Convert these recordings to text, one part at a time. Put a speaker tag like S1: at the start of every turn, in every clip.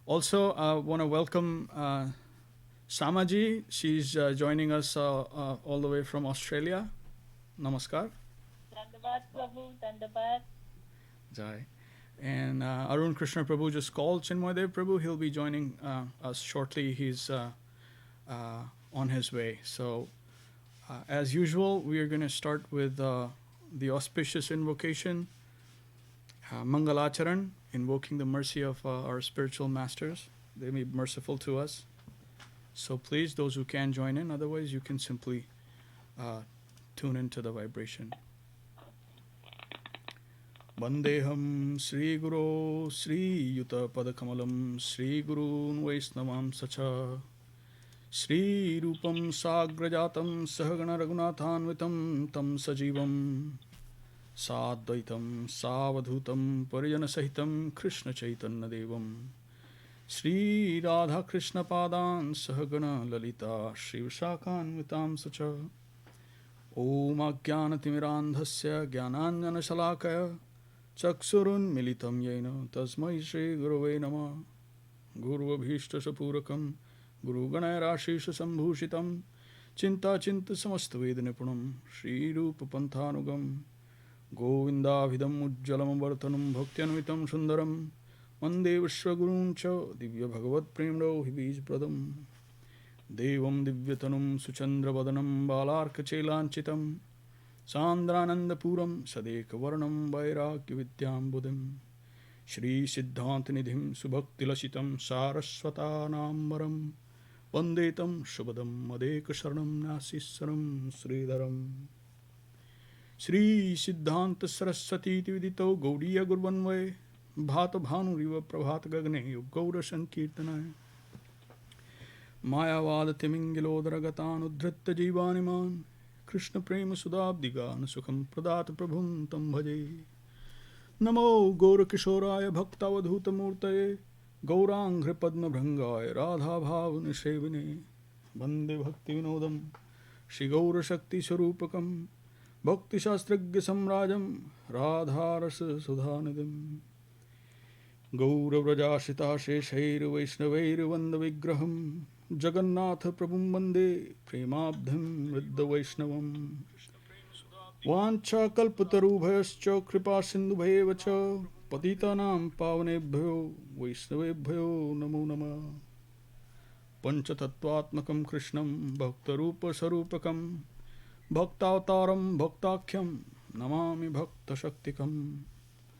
S1: Also, I want to welcome Samaji. She's joining us all the way from Australia. Namaskar.
S2: Dandavat Prabhu, Dandavat.
S1: Jai. And Arun Krishna Prabhu just called Chinmoy Prabhu. He'll be joining us shortly. He's on his way. So, as usual, we are going to start with the auspicious invocation, Mangalacharan, invoking the mercy of our spiritual masters. They may be merciful to us. So please, those who can join in, otherwise you can simply tune into the vibration. Vandeham Sri Guru Sri Yuta Padakamalam Sri Gurun Vaisnavam Sacha Sri Rupam Sagrajatam Sahagana Raghunathanvitam Tam Sajivam Sadvaitam Savadhutam Parijana Sahitam Krishna Chaitanya Devam Sri Radha Krishna Padan Sahagana Lalita Shri Vishakanvitam Sacha Om Ajnanatimmirandhasya Jnananjana Shalakaya Chaksurun Militam Yena Tasmai Shri Gurave Namah Guru Abhishta Sapurakam Guru Ganaya Rashisha Sambhushitam Chinta Chinta Samasta Vedanipunam Shri Rupa Panthanugam Govindavidam Ujjalam Vartanam Bhaktianvitam Sundaram Mande Vishwagurun Cha Divya Bhagavat Premdo Hibij Pradam Devam Divyatanum Suchandra Vadanam Balarka Chelanchitam Sandrananda Puram Sadeka Varnam Vairagya Vidyam Buddham Shri Siddhantinidhim Subhakti Lasitam Saraswata Nambaram Vandetam Shubhadam Madeka Sharanam Nasisaram Śrīdharam Shri Siddhanta Saraswati Vidito Gaudiya Gurvanvai Bhata Bhanuriva Prabhat Gagne Gaura Sankirtanaya Mayavad Timingilodharagatan Udhritta Jivaniman Krishna Prema Sudabdigan Sukham Pradat Prabhum Tam Bhaje Namo Gaura Kishoraya Bhaktavadhuta Murtaye Gaurangri Padma Bhrangaya Radha Bhav Nishevine Bande Bhakti Vinodam Shri Gaura Shakti Swarupakam Bhakti Shastragya Samrajam Radha Rasa Sudhanidam Gaura Vrajashita Sheshair Vaishnaveir Vanda Vigraham Jagannatha Prabhum Vande Premabdham Riddha Vaishnavam Vancha Kalpatarubhayascha Kripa Sindhubhayavacha Patitanam Pavanebhyo Vaishnavebhyo Namo Namah Panchatattvatmakam Krishnam Bhaktarupa Sarupakam Bhaktavataram Bhaktakhyam Namami Bhakta Shaktikam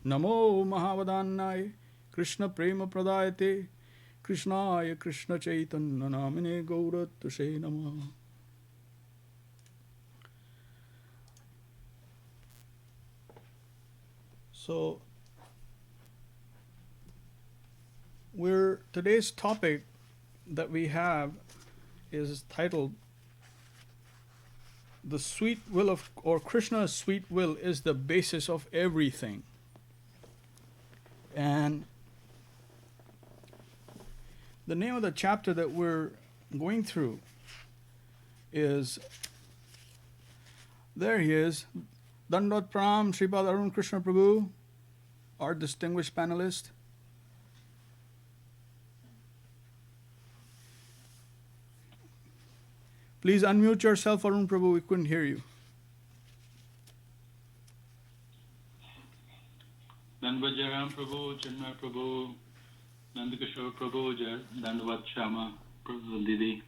S1: Namo Mahavadannaya Krishna Prema Pradayate Krishnaya Krishna Chaitanya Namine Gauratushe Namah. So, today's topic that we have is titled The Sweet Will of, or Krishna's Sweet Will is the basis of everything. And the name of the chapter that we're going through is, there he is, Dandot Pranam, Sripad Arun Krishna Prabhu, our distinguished panelist. Please unmute yourself, Arun Prabhu, we couldn't hear you.
S3: Dandavat Jayaram Prabhu, Chinmay Prabhu, Nandakishore Prabhu, Dandavat Shama Prabhu Didi.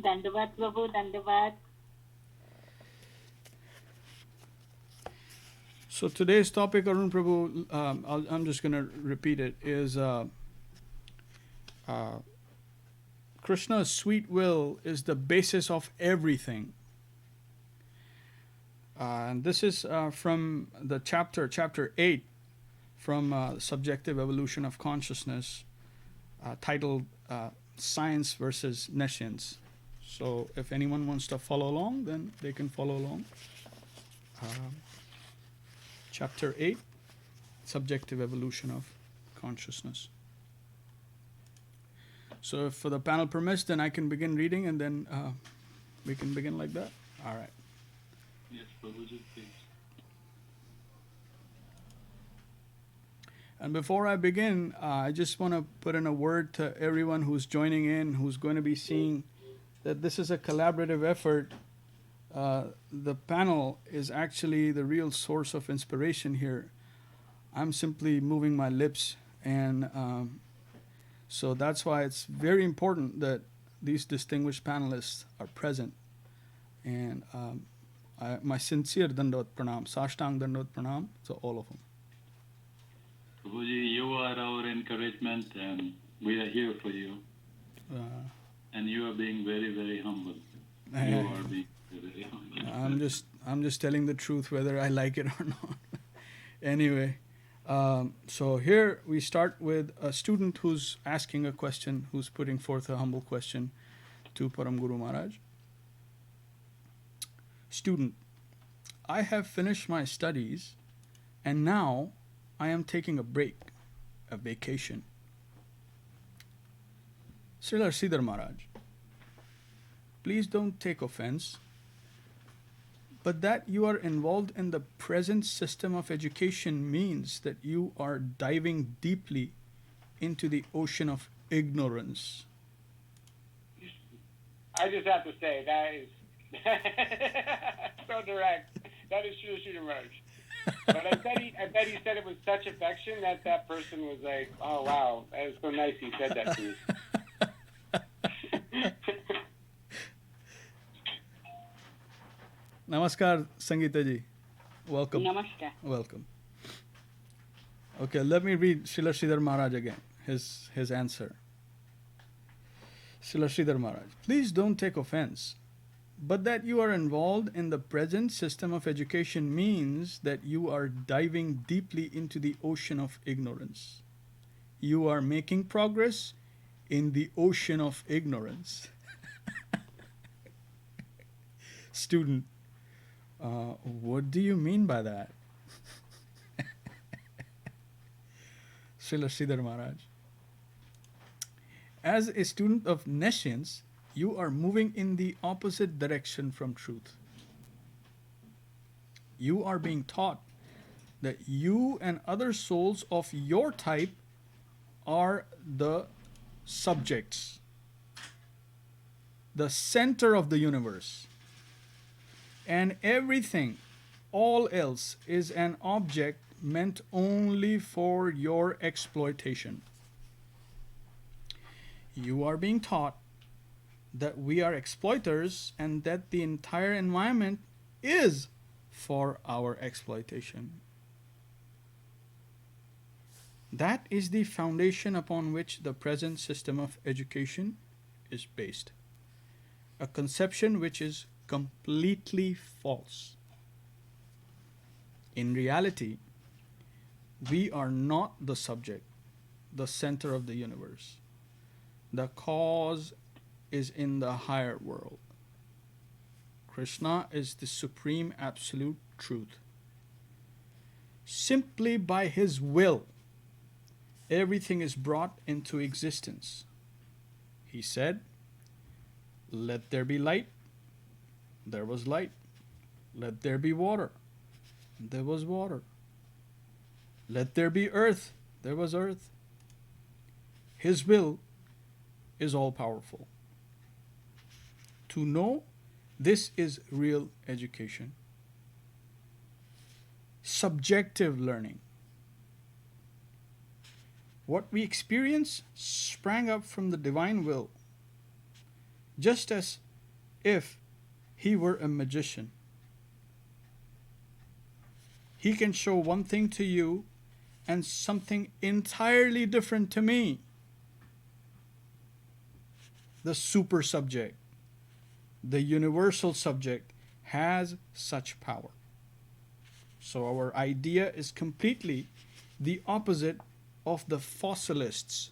S2: Dandavat Prabhu, Dandavat.
S1: So today's topic, Arun Prabhu, I'm just going to repeat it, is Krishna's sweet will is the basis of everything. And this is from the chapter 8, from Subjective Evolution of Consciousness, titled Science versus NeScience. So if anyone wants to follow along, then they can follow along. Chapter 8, Subjective Evolution of Consciousness. So if the panel permits, then I can begin reading and then we can begin like that. All right.
S3: Yes, Prabhuji, please.
S1: And before I begin, I just want to put in a word to everyone who's joining in, who's going to be seeing that this is a collaborative effort. The panel is actually the real source of inspiration here. I'm simply moving my lips, and so that's why it's very important that these distinguished panelists are present. And my sincere Dandot Pranam, Sashtang Dandot Pranam to all of them.
S3: Prabhuji, you are our encouragement, and we are here for you. And you are being very, very humble. You are being very humble.
S1: I'm just telling the truth, whether I like it or not. Anyway, so here we start with a student who's asking a question, who's putting forth a humble question to Param Guru Maharaj. Student, I have finished my studies, and now I am taking a break, a vacation. Srila Śrīdhar Mahārāj, please don't take offense, but that you are involved in the present system of education means that you are diving deeply into the ocean of ignorance.
S4: I just have to say, that is so direct. That is true, Śrīdhar Mahārāj. But I bet he said it with such affection that that person was like, oh wow, that was so nice he said that to me.
S1: Namaskar, Sangeeta ji. Welcome.
S2: Namaskar.
S1: Welcome. Okay, let me read Srila Śrīdhar Mahārāj again, his answer. Srila Śrīdhar Mahārāj, please don't take offense, but that you are involved in the present system of education means that you are diving deeply into the ocean of ignorance. You are making progress in the ocean of ignorance. Student, what do you mean by that? Srila Śrīdhar Mahārāj, as a student of NeScience, you are moving in the opposite direction from truth. You are being taught that you and other souls of your type are the subjects, the center of the universe, and everything, all else, is an object meant only for your exploitation. You are being taught that we are exploiters and that the entire environment is for our exploitation. That is the foundation upon which the present system of education is based. A conception which is completely false. In reality, we are not the subject, the center of the universe. The cause is in the higher world. Kṛṣṇa is the supreme absolute truth. Simply by His will, everything is brought into existence. He said, let there be light. There was light. Let there be water. There was water. Let there be earth. There was earth. His will is all powerful. To know this is real education. Subjective learning. What we experience sprang up from the divine will, just as if He were a magician. He can show one thing to you and something entirely different to me. The super subject, the universal subject, has such power. So our idea is completely the opposite of the fossilists.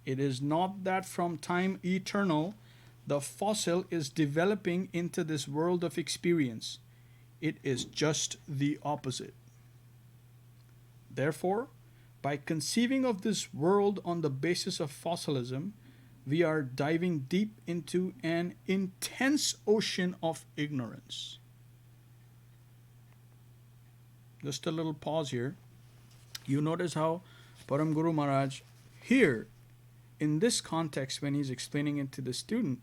S1: It is not that from time eternal the fossil is developing into this world of experience. It is just the opposite. Therefore, by conceiving of this world on the basis of fossilism, we are diving deep into an intense ocean of ignorance. Just a little pause here. You notice how Param Guru Maharaj here, in this context, when he's explaining it to the student,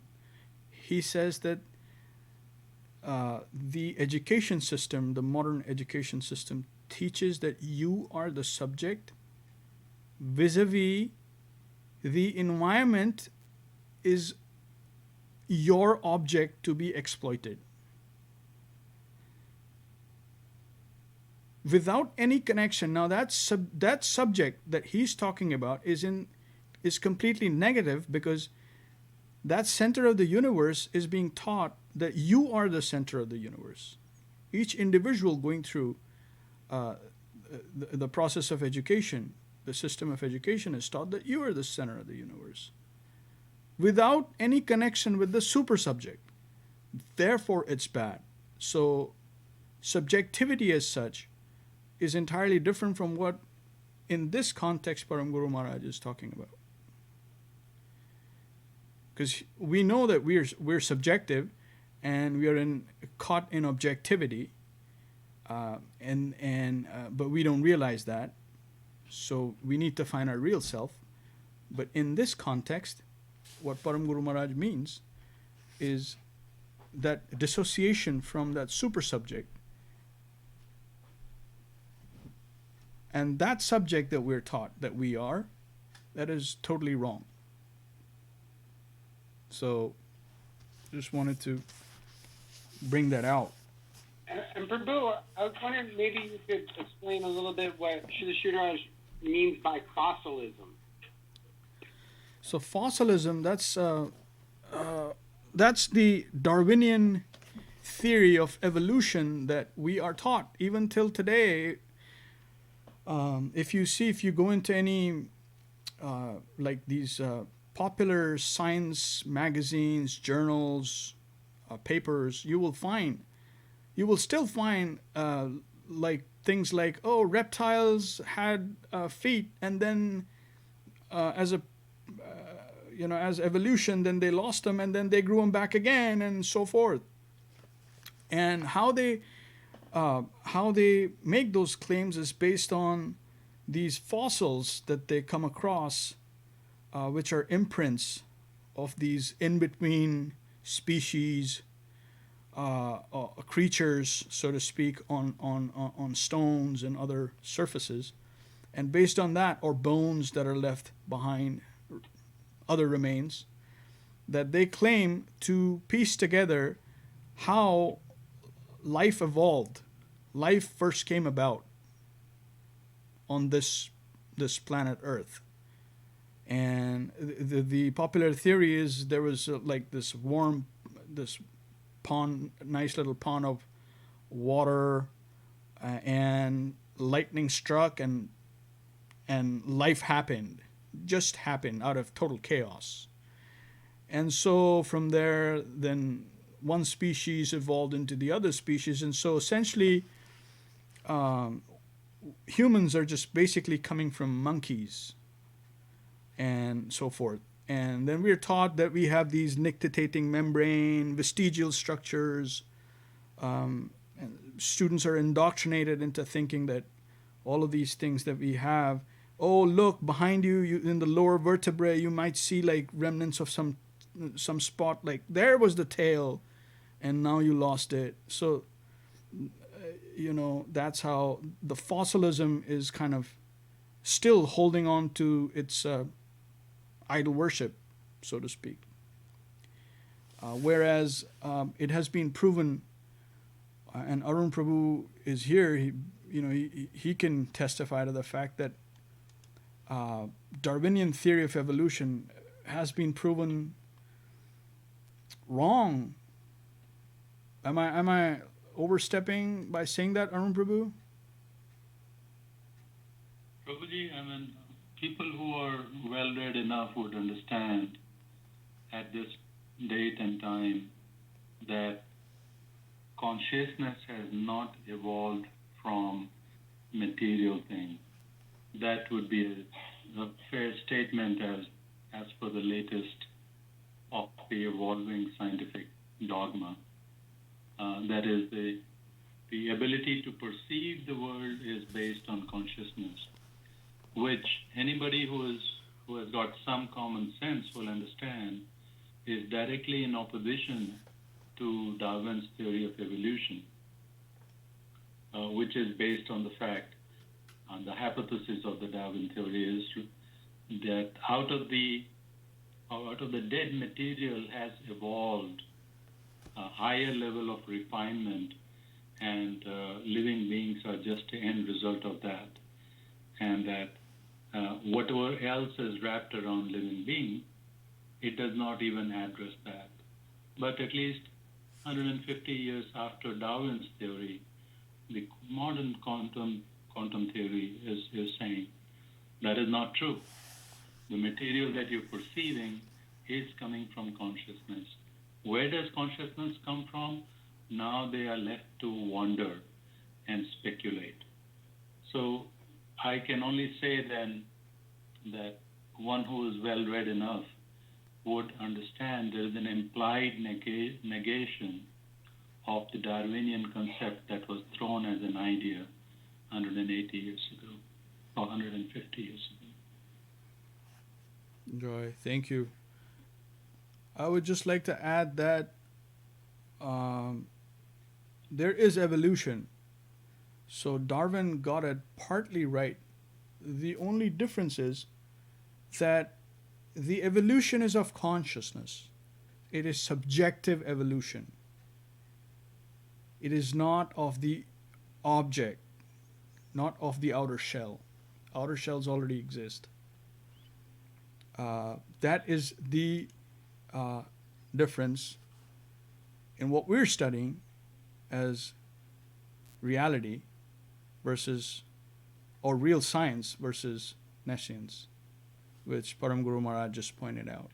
S1: he says that the education system, the modern education system, teaches that you are the subject vis-a-vis the environment is your object to be exploited. Without any connection. Now that subject that he's talking about is completely negative, because that center of the universe is being taught that you are the center of the universe. Each individual going through the process of education, the system of education, is taught that you are the center of the universe, without any connection with the super subject. Therefore, it's bad. So, subjectivity as such is entirely different from what, in this context, Param Guru Maharaj is talking about. Because we know that we're subjective, and we are caught in objectivity, but we don't realize that. So we need to find our real self. But in this context, what Param Guru Maharaj means is that dissociation from that super subject, and that subject that we're taught that we are, that is totally wrong. So, just wanted to bring that out.
S4: And Prabhu, I was wondering maybe you could explain a little bit what Śrīdhar means by fossilism.
S1: So fossilism, that's the Darwinian theory of evolution that we are taught even till today. If you go into any like these popular science magazines, journals, papers, you will still find like things like, oh, reptiles had feet, and then as evolution, then they lost them, and then they grew them back again, and so forth. And how they make those claims is based on these fossils that they come across, which are imprints of these in-between species, creatures, so to speak, on stones and other surfaces. And based on that, or bones that are left behind, other remains, that they claim to piece together how life evolved. Life first came about on this planet Earth. And the popular theory is there was like this pond, nice little pond of water, and lightning struck, and life just happened out of total chaos. And so from there, then one species evolved into the other species, and so essentially humans are just basically coming from monkeys and so forth. And then we're taught that we have these nictitating membrane, vestigial structures. And students are indoctrinated into thinking that all of these things that we have, oh, look, behind you in the lower vertebrae, you might see like remnants of some spot, like there was the tail, and now you lost it. So, that's how the fossilism is kind of still holding on to its idol worship, so to speak. Whereas it has been proven, and Arun Prabhu is here, he can testify to the fact that Darwinian theory of evolution has been proven wrong. Am I overstepping by saying that, Arun Prabhu?
S3: Prabhuji, people who are well-read enough would understand at this date and time that consciousness has not evolved from material things. That would be a fair statement as per the latest of the evolving scientific dogma. That is, the ability to perceive the world is based on consciousness. which anybody who has got some common sense will understand is directly in opposition to Darwin's theory of evolution, which is based on the fact, on the hypothesis of the Darwin theory is that out of the dead material has evolved a higher level of refinement, and living beings are just the end result of that, and that whatever else is wrapped around living being, it does not even address that. But at least 150 years after Darwin's theory, the modern quantum theory is saying that is not true. The material that you're perceiving is coming from consciousness. Where does consciousness come from? Now they are left to wonder and speculate. So I can only say then that one who is well read enough would understand there is an implied negation of the Darwinian concept that was thrown as an idea 180 years ago or 150 years ago.
S1: Joy, thank you. I would just like to add that there is evolution. So Darwin got it partly right. The only difference is that the evolution is of consciousness. It is subjective evolution. It is not of the object, not of the outer shell. Outer shells already exist. That is the difference in what we're studying as reality versus, or real science versus NeScience, which Param Guru Mahārāj just pointed out.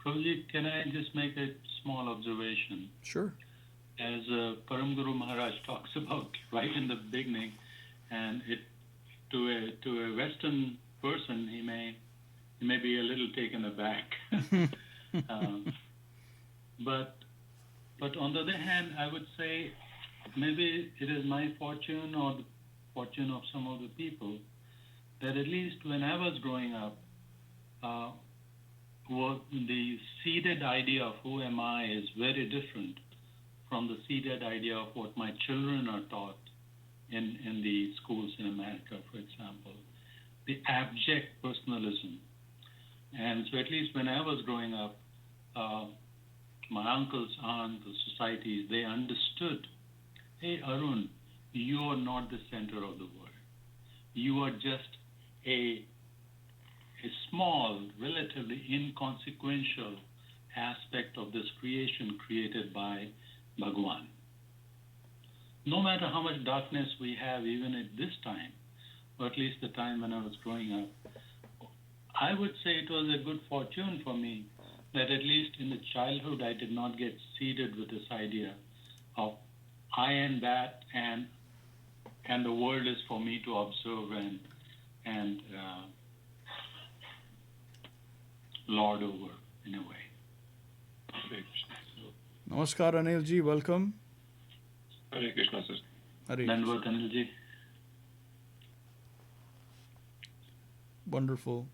S3: Prabhuji, can I just make a small observation?
S1: Sure.
S3: As Param Guru Mahārāj talks about right in the beginning, and it to a Western person, he may be a little taken aback. But on the other hand, I would say maybe it is my fortune or the fortune of some of the people that at least when I was growing up, the seeded idea of who am I is very different from the seeded idea of what my children are taught in the schools in America, for example. The abject personalism. And so at least when I was growing up, my uncles, aunts, the societies, they understood, hey, Arun, you are not the center of the world. You are just a small, relatively inconsequential aspect of this creation created by Bhagwan. No matter how much darkness we have, even at this time, or at least the time when I was growing up, I would say it was a good fortune for me that at least in the childhood I did not get seeded with this idea of I am that and the world is for me to observe and lord over in a way.
S1: Namaskar Anil ji, welcome.
S5: Hare Krishna, sir.
S1: Hare
S3: Dandavat Anil ji.
S1: Wonderful.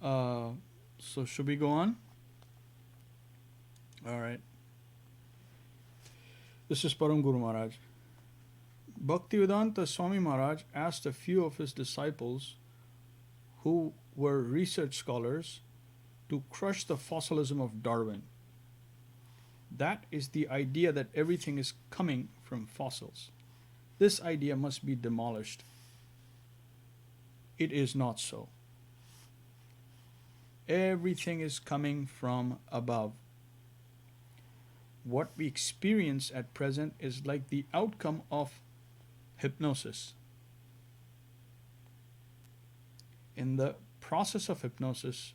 S1: So should we go on? All right. This is Param Guru Mahārāj. Bhaktivedanta Swami Mahārāj asked a few of his disciples who were research scholars to crush the fossilism of Darwin. That is the idea that everything is coming from fossils. This idea must be demolished. It is not so. Everything is coming from above. What we experience at present is like the outcome of hypnosis. In the process of hypnosis,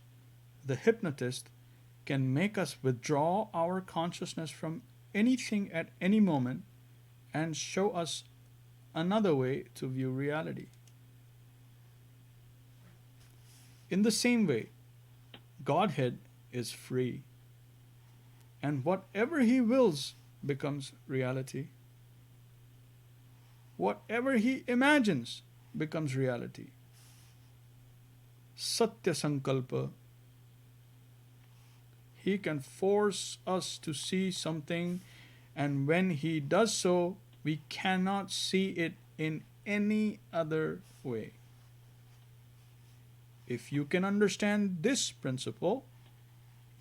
S1: the hypnotist can make us withdraw our consciousness from anything at any moment and show us another way to view reality. In the same way, Godhead is free, and whatever He wills becomes reality. Whatever He imagines becomes reality. Satya Sankalpa. He can force us to see something, and when he does so, we cannot see it in any other way. If you can understand this principle,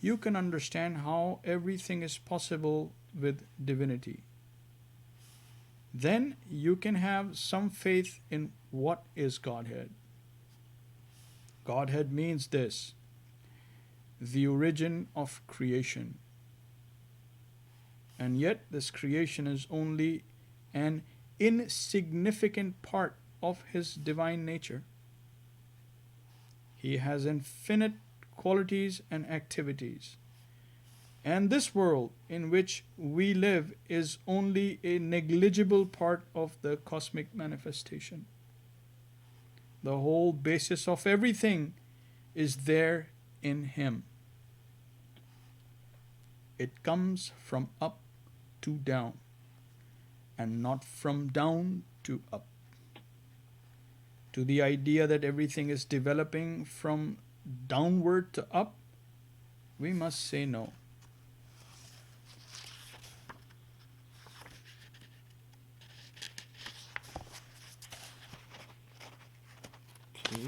S1: you can understand how everything is possible with divinity. Then you can have some faith in what is Godhead. Godhead means this: the origin of creation. And yet this creation is only an insignificant part of his divine nature. He has infinite qualities and activities. And this world in which we live is only a negligible part of the cosmic manifestation. The whole basis of everything is there in him. It comes from up to down, and not from down to up. To the idea that everything is developing from downward to up, we must say no. Okay.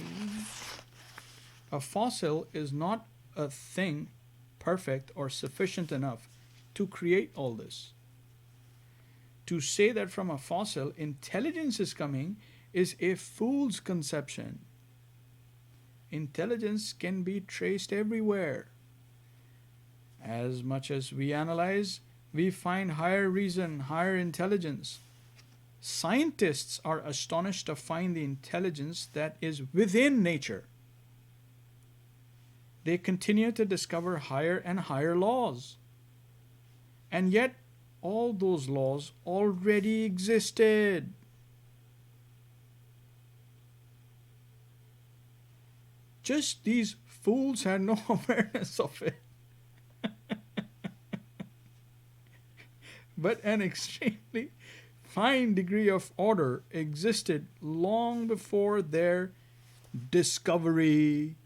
S1: A fossil is not a thing perfect or sufficient enough to create all this. To say that from a fossil intelligence is coming is a fool's conception. Intelligence can be traced everywhere. As much as we analyze, we find higher reason, higher intelligence. Scientists are astonished to find the intelligence that is within nature. They continue to discover higher and higher laws. And yet, all those laws already existed. Just these fools had no awareness of it. But an extremely fine degree of order existed long before their discovery.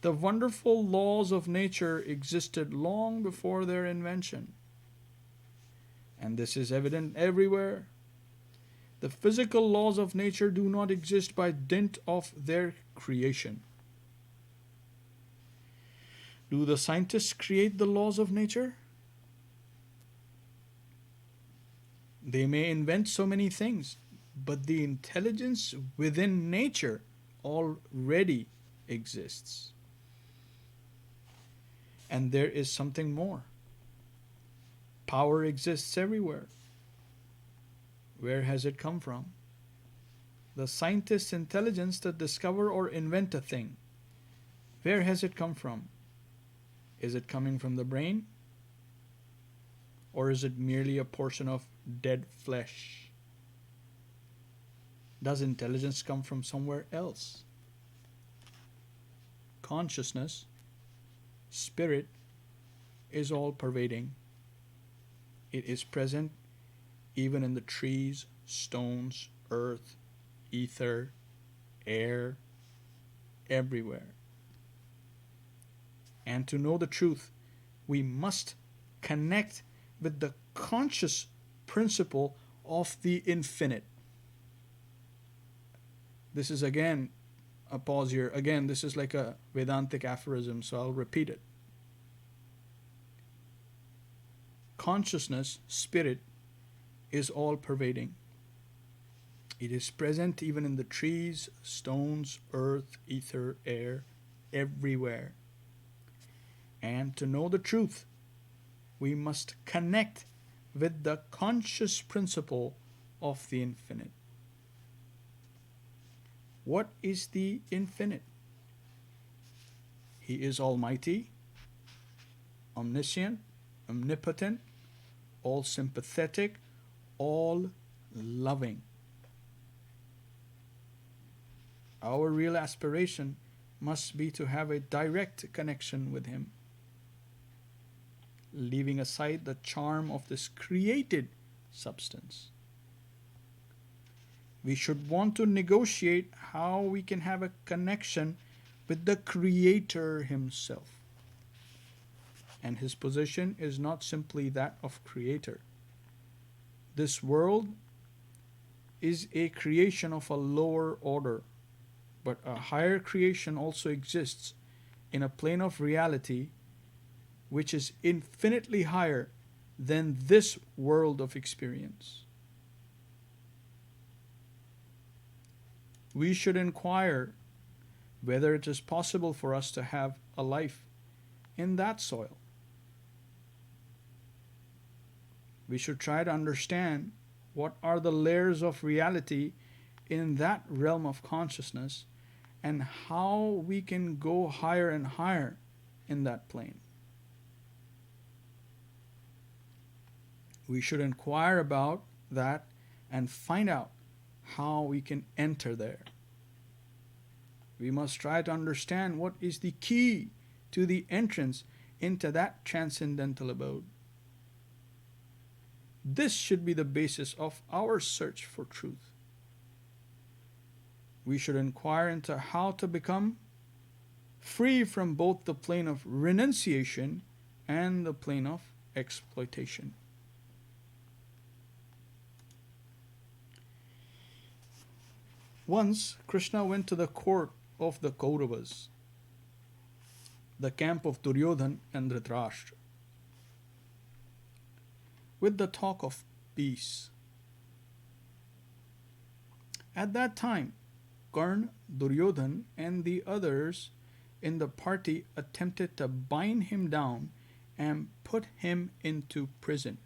S1: The wonderful laws of nature existed long before their invention. And this is evident everywhere. The physical laws of nature do not exist by dint of their creation. Do the scientists create the laws of nature? They may invent so many things, but the intelligence within nature already exists. And there is something more. Power exists everywhere. Where has it come from? The scientist's intelligence to discover or invent a thing. Where has it come from? Is it coming from the brain? Or is it merely a portion of dead flesh? Does intelligence come from somewhere else? Consciousness, spirit, is all pervading. It is present even in the trees, stones, earth, ether, air, everywhere. And to know the truth, we must connect with the conscious principle of the infinite. This is again a pause here. Again, this is like a Vedantic aphorism, so I'll repeat it. Consciousness, spirit, is all pervading. It is present even in the trees, stones, earth, ether, air, everywhere. And to know the truth, we must connect with the conscious principle of the infinite. What is the infinite? He is almighty, omniscient, omnipotent, all sympathetic, all loving. Our real aspiration must be to have a direct connection with him, leaving aside the charm of this created substance. We should want to negotiate how we can have a connection with the Creator Himself. And His position is not simply that of Creator. This world is a creation of a lower order, but a higher creation also exists in a plane of reality which is infinitely higher than this world of experience. We should inquire whether it is possible for us to have a life in that soil. We should try to understand what are the layers of reality in that realm of consciousness and how we can go higher and higher in that plane. We should inquire about that and find out how we can enter there. We must try to understand what is the key to the entrance into that transcendental abode. This should be the basis of our search for truth. We should inquire into how to become free from both the plane of renunciation and the plane of exploitation. Once, Kṛṣṇa went to the court of the Kauravas, the camp of Duryodhana and Dhritarashtra, with the talk of peace. At that time, Kṛṣṇa, Duryodhana, and the others in the party attempted to bind him down and put him into prison.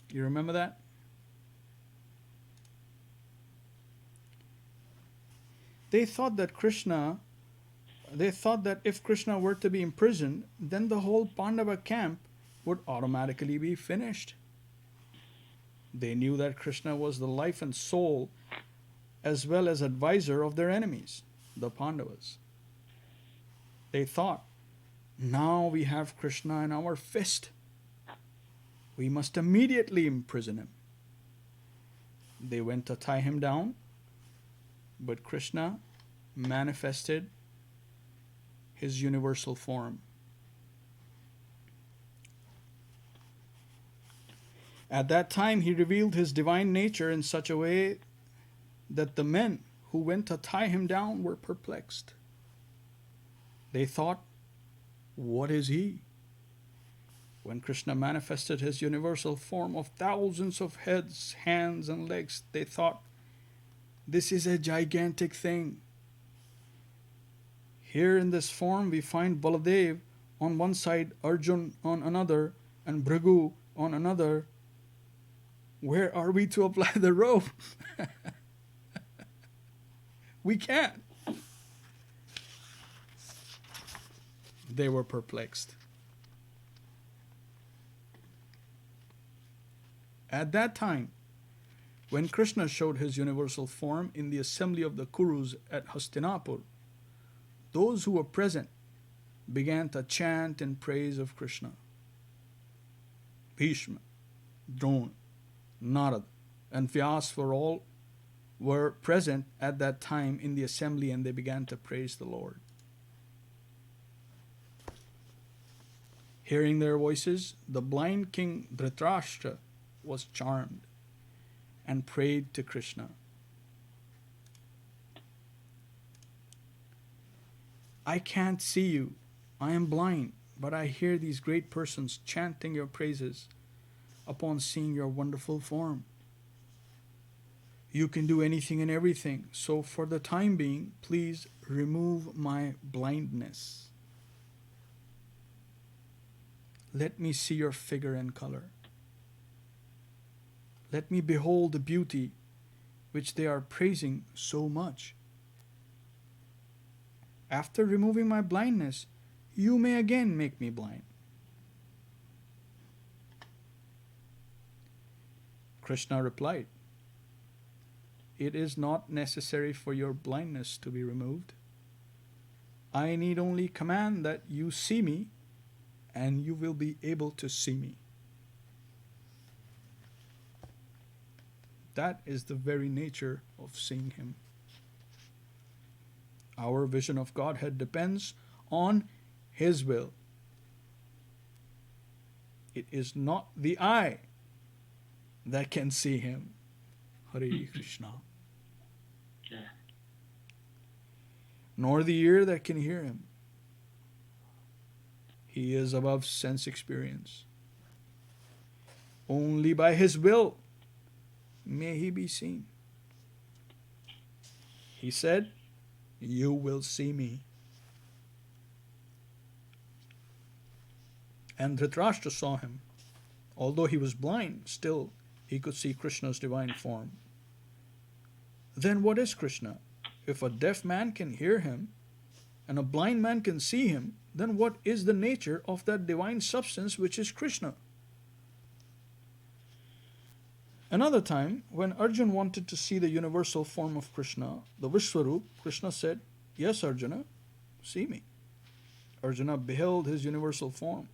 S1: You remember that? They thought that if Kṛṣṇa were to be imprisoned, then the whole Pandava camp would automatically be finished. They knew that Kṛṣṇa was the life and soul as well as advisor of their enemies, the Pandavas. They thought, now we have Kṛṣṇa in our fist. We must immediately imprison him. They went to tie him down, but Kṛṣṇa manifested his universal form. At that time, he revealed his divine nature in such a way that the men who went to tie him down were perplexed. They thought, what is he? When Kṛṣṇa manifested his universal form of thousands of heads, hands, and legs, they thought, this is a gigantic thing. Here in this form we find Baladev on one side, Arjun on another, and Bhrigu on another. Where are we to apply the rope? We can't. They were perplexed. At that time, when Kṛṣṇa showed his universal form in the assembly of the Kurus at Hastinapur, those who were present began to chant in praise of Kṛṣṇa. Bhishma, Drona, Narad, and Vyas were present at that time in the assembly, and they began to praise the Lord. Hearing their voices, the blind king Dhritarashtra was charmed and prayed to Kṛṣṇa. I can't see you. I am blind, but I hear these great persons chanting your praises upon seeing your wonderful form. You can do anything and everything, so for the time being, please remove my blindness. Let me see your figure and color. Let me behold the beauty which they are praising so much. After removing my blindness, you may again make me blind. Kṛṣṇa replied, it is not necessary for your blindness to be removed. I need only command that you see me, and you will be able to see me. That is the very nature of seeing Him. Our vision of Godhead depends on His will. It is not the eye that can see Him. Hare Kṛṣṇa.
S3: Yeah.
S1: Nor the ear that can hear Him. He is above sense experience. Only by His will may He be seen. He said, "You will see me." And Dhritarashtra saw Him. Although he was blind, still he could see Krishna's divine form. Then what is Krishna? If a deaf man can hear Him and a blind man can see Him, then what is the nature of that divine substance which is Krishna? Another time, when Arjuna wanted to see the universal form of Krishna, the Vishwarup, Krishna said, "Yes, Arjuna, see me." Arjuna beheld His universal form.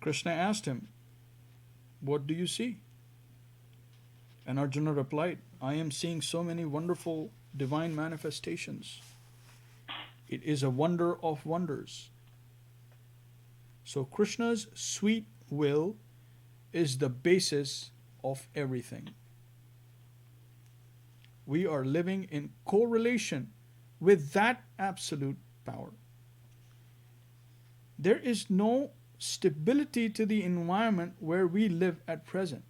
S1: Krishna asked him, "What do you see?" And Arjuna replied, "I am seeing so many wonderful divine manifestations. It is a wonder of wonders." So Krishna's sweet will is the basis of everything. We are living in correlation with that absolute power. There is no stability to the environment where we live at present.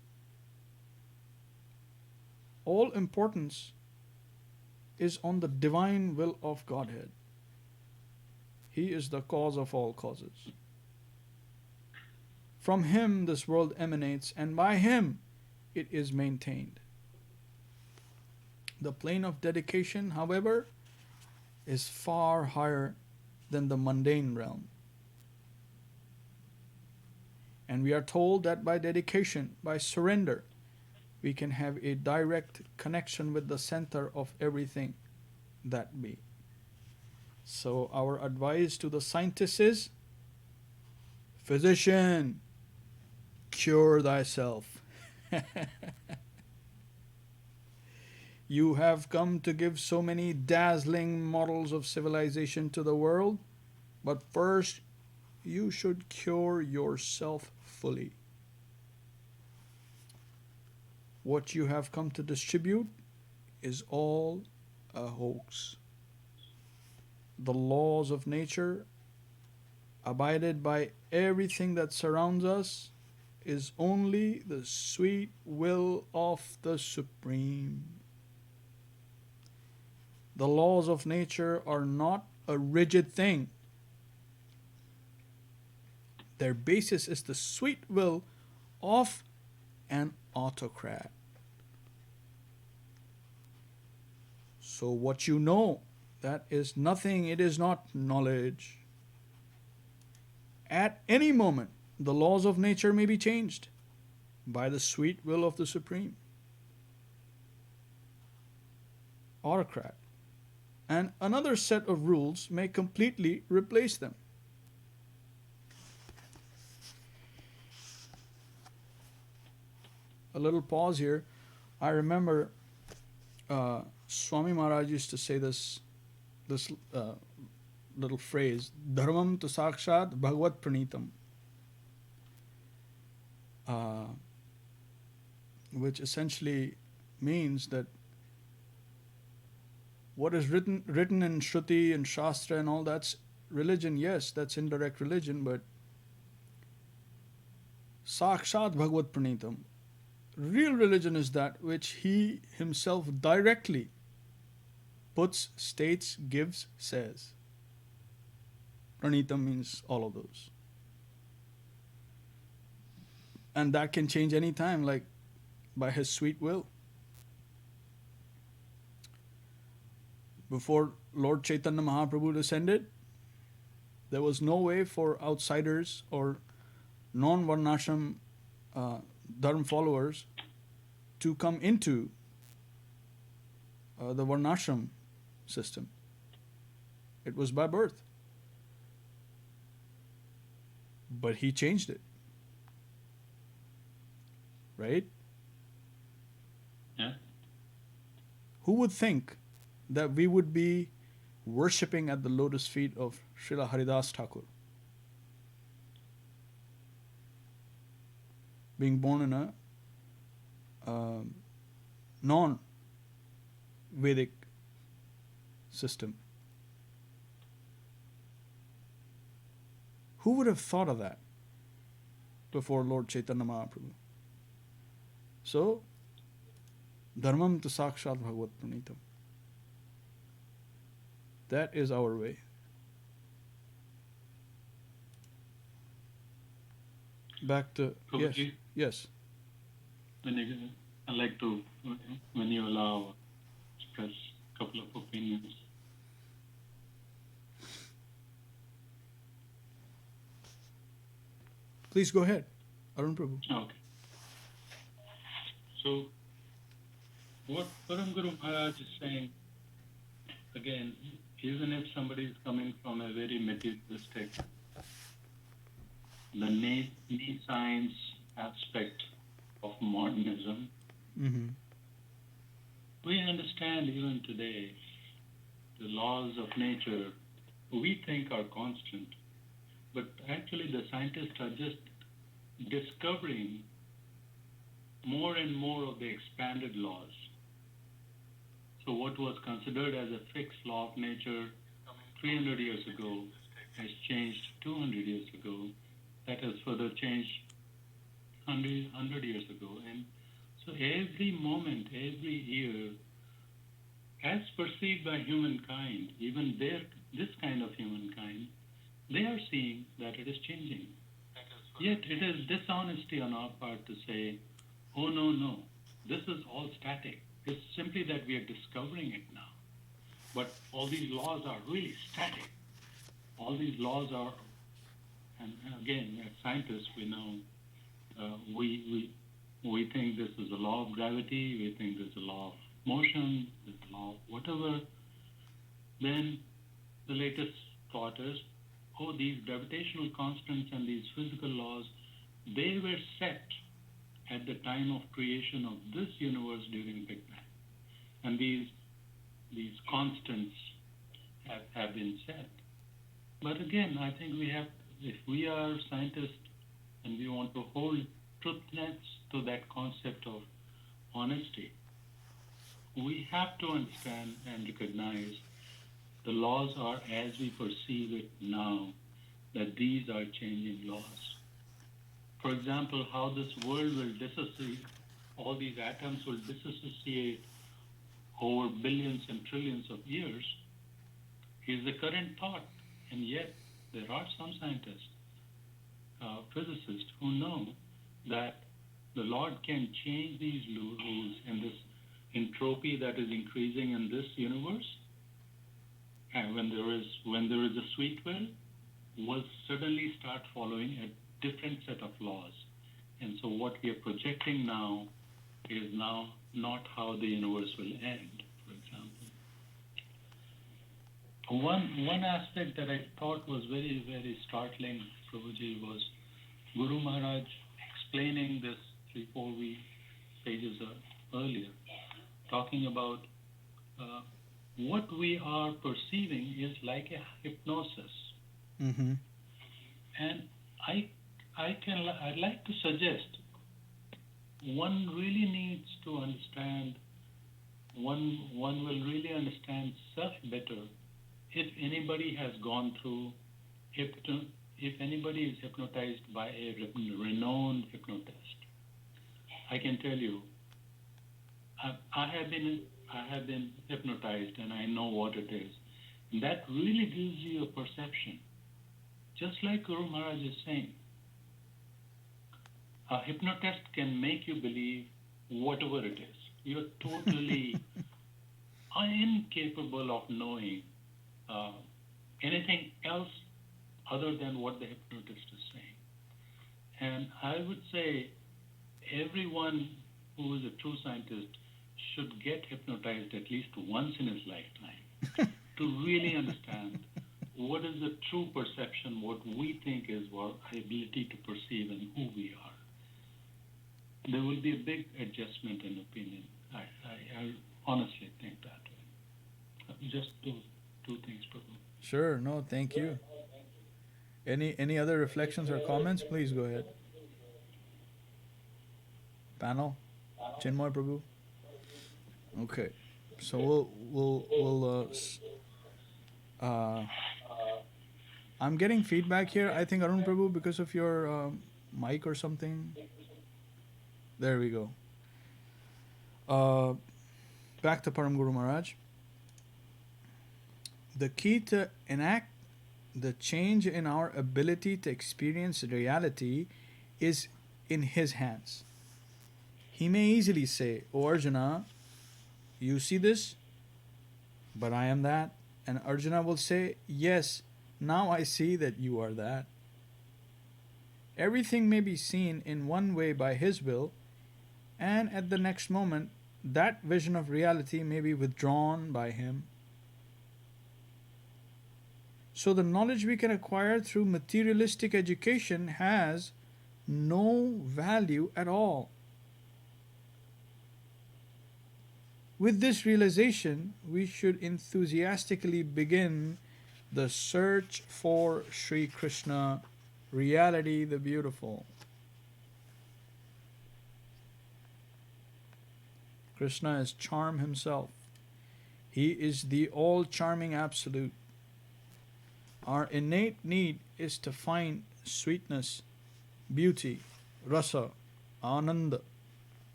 S1: All importance is on the divine will of Godhead. He is the cause of all causes. From Him this world emanates, and by Him it is maintained. The plane of dedication, however, is far higher than the mundane realm. And we are told that by dedication, by surrender, we can have a direct connection with the center of everything that be. So our advice to the scientists is, physician, cure thyself. You have come to give so many dazzling models of civilization to the world, but first you should cure yourself fully. What you have come to distribute is all a hoax. The laws of nature, abided by everything that surrounds us, is only the sweet will of the Supreme. The laws of nature are not a rigid thing. Their basis is the sweet will of an autocrat. So what you know, that is nothing, it is not knowledge. At any moment, the laws of nature may be changed by the sweet will of the Supreme. Autocrat. And another set of rules may completely replace them. A little pause here. I remember Swami Mahārāj used to say this little phrase, "Dharmam tu sakshat bhagavat pranitam," which essentially means that what is written in Shruti and Shastra and all that's religion, yes, that's indirect religion, but sakshat bhagavat pranitam. Real religion is that which He Himself directly puts, states, gives, says. Pranitam means all of those. And that can change any time, like by His sweet will. Before Lord Chaitanya Mahaprabhu descended, there was no way for outsiders or non-varnashram dharma followers to come into the varnashram system. It was by birth. But He changed it. right?
S3: Yeah.
S1: Who would think that we would be worshipping at the lotus feet of Srila Haridas Thakur? Being born in a non-Vedic system. Who would have thought of that before Lord Chaitanya Mahaprabhu? So, Dharmam tu sakshat bhagavat pranitam. That is our way. Back to, yes,
S3: Prabhuji,
S1: yes.
S3: I'd like to, when you allow, express a couple of opinions.
S1: Please go ahead, Arun Prabhu.
S3: Okay. So, what Param Guru Maharaj is saying, again, even if somebody is coming from a very materialistic, the NeScience aspect of modernism, we understand even today the laws of nature we think are constant, but actually the scientists are just discovering more and more of the expanded laws. So what was considered as a fixed law of nature 300 years ago has changed 200 years ago. That has further changed 100 years ago. And so every moment, every year, as perceived by humankind, even this kind of humankind, they are seeing that it is changing. Yet it is dishonesty on our part to say, oh no, this is all static. It's simply that we are discovering it now. But all these laws are really static. All these laws are, and again, as scientists, we know, we think this is a law of gravity, we think this is a law of motion, this is a law of whatever. Then the latest thought is, oh, these gravitational constants and these physical laws, they were set at the time of creation of this universe during Big Bang. And these constants have been set. But again, I think if we are scientists and we want to hold truthness to that concept of honesty, we have to understand and recognize the laws are as we perceive it now, that these are changing laws. For example, how this world will dissociate, all these atoms will dissociate over billions and trillions of years is the current thought. And yet, there are some scientists, physicists, who know that the Lord can change these rules and this entropy that is increasing in this universe. And when there is a sweet will suddenly start following a different set of laws. And so what we are projecting now is now not how the universe will end, for example. One aspect that I thought was very, very startling, Prabhuji, was Guru Mahārāj explaining this 3-4 pages earlier, talking about what we are perceiving is like a hypnosis.
S1: Mm-hmm.
S3: And I'd like to suggest one really needs to understand, one will really understand self better if anybody has gone through, if anybody is hypnotized by a renowned hypnotist. I can tell you, I have been hypnotized and I know what it is. And that really gives you a perception. Just like Guru Mahārāj is saying, a hypnotist can make you believe whatever it is. You're totally incapable of knowing anything else other than what the hypnotist is saying. And I would say everyone who is a true scientist should get hypnotized at least once in his lifetime to really understand what is the true perception, what we think is our ability to perceive and who we are. there will be a big adjustment in opinion. I honestly think that way. Just those two things, Prabhu.
S1: Sure. No, thank you. Any other reflections or comments? Please go ahead. Panel, Chinmoy Prabhu. Okay, so we'll I'm getting feedback here. I think Arun Prabhu, because of your mic or something. There we go. Back to Param Guru Maharaj. The key to enact the change in our ability to experience reality is in his hands. He may easily say, "O Arjuna, you see this, but I am that." And Arjuna will say, "Yes, now I see that you are that." Everything may be seen in one way by his will, and at the next moment, that vision of reality may be withdrawn by him. So the knowledge we can acquire through materialistic education has no value at all. With this realization, we should enthusiastically begin the search for Sri Kṛṣṇa, reality the beautiful. Kṛṣṇa is charm himself. He is the all-charming absolute. Our innate need is to find sweetness, beauty, rasa, ananda,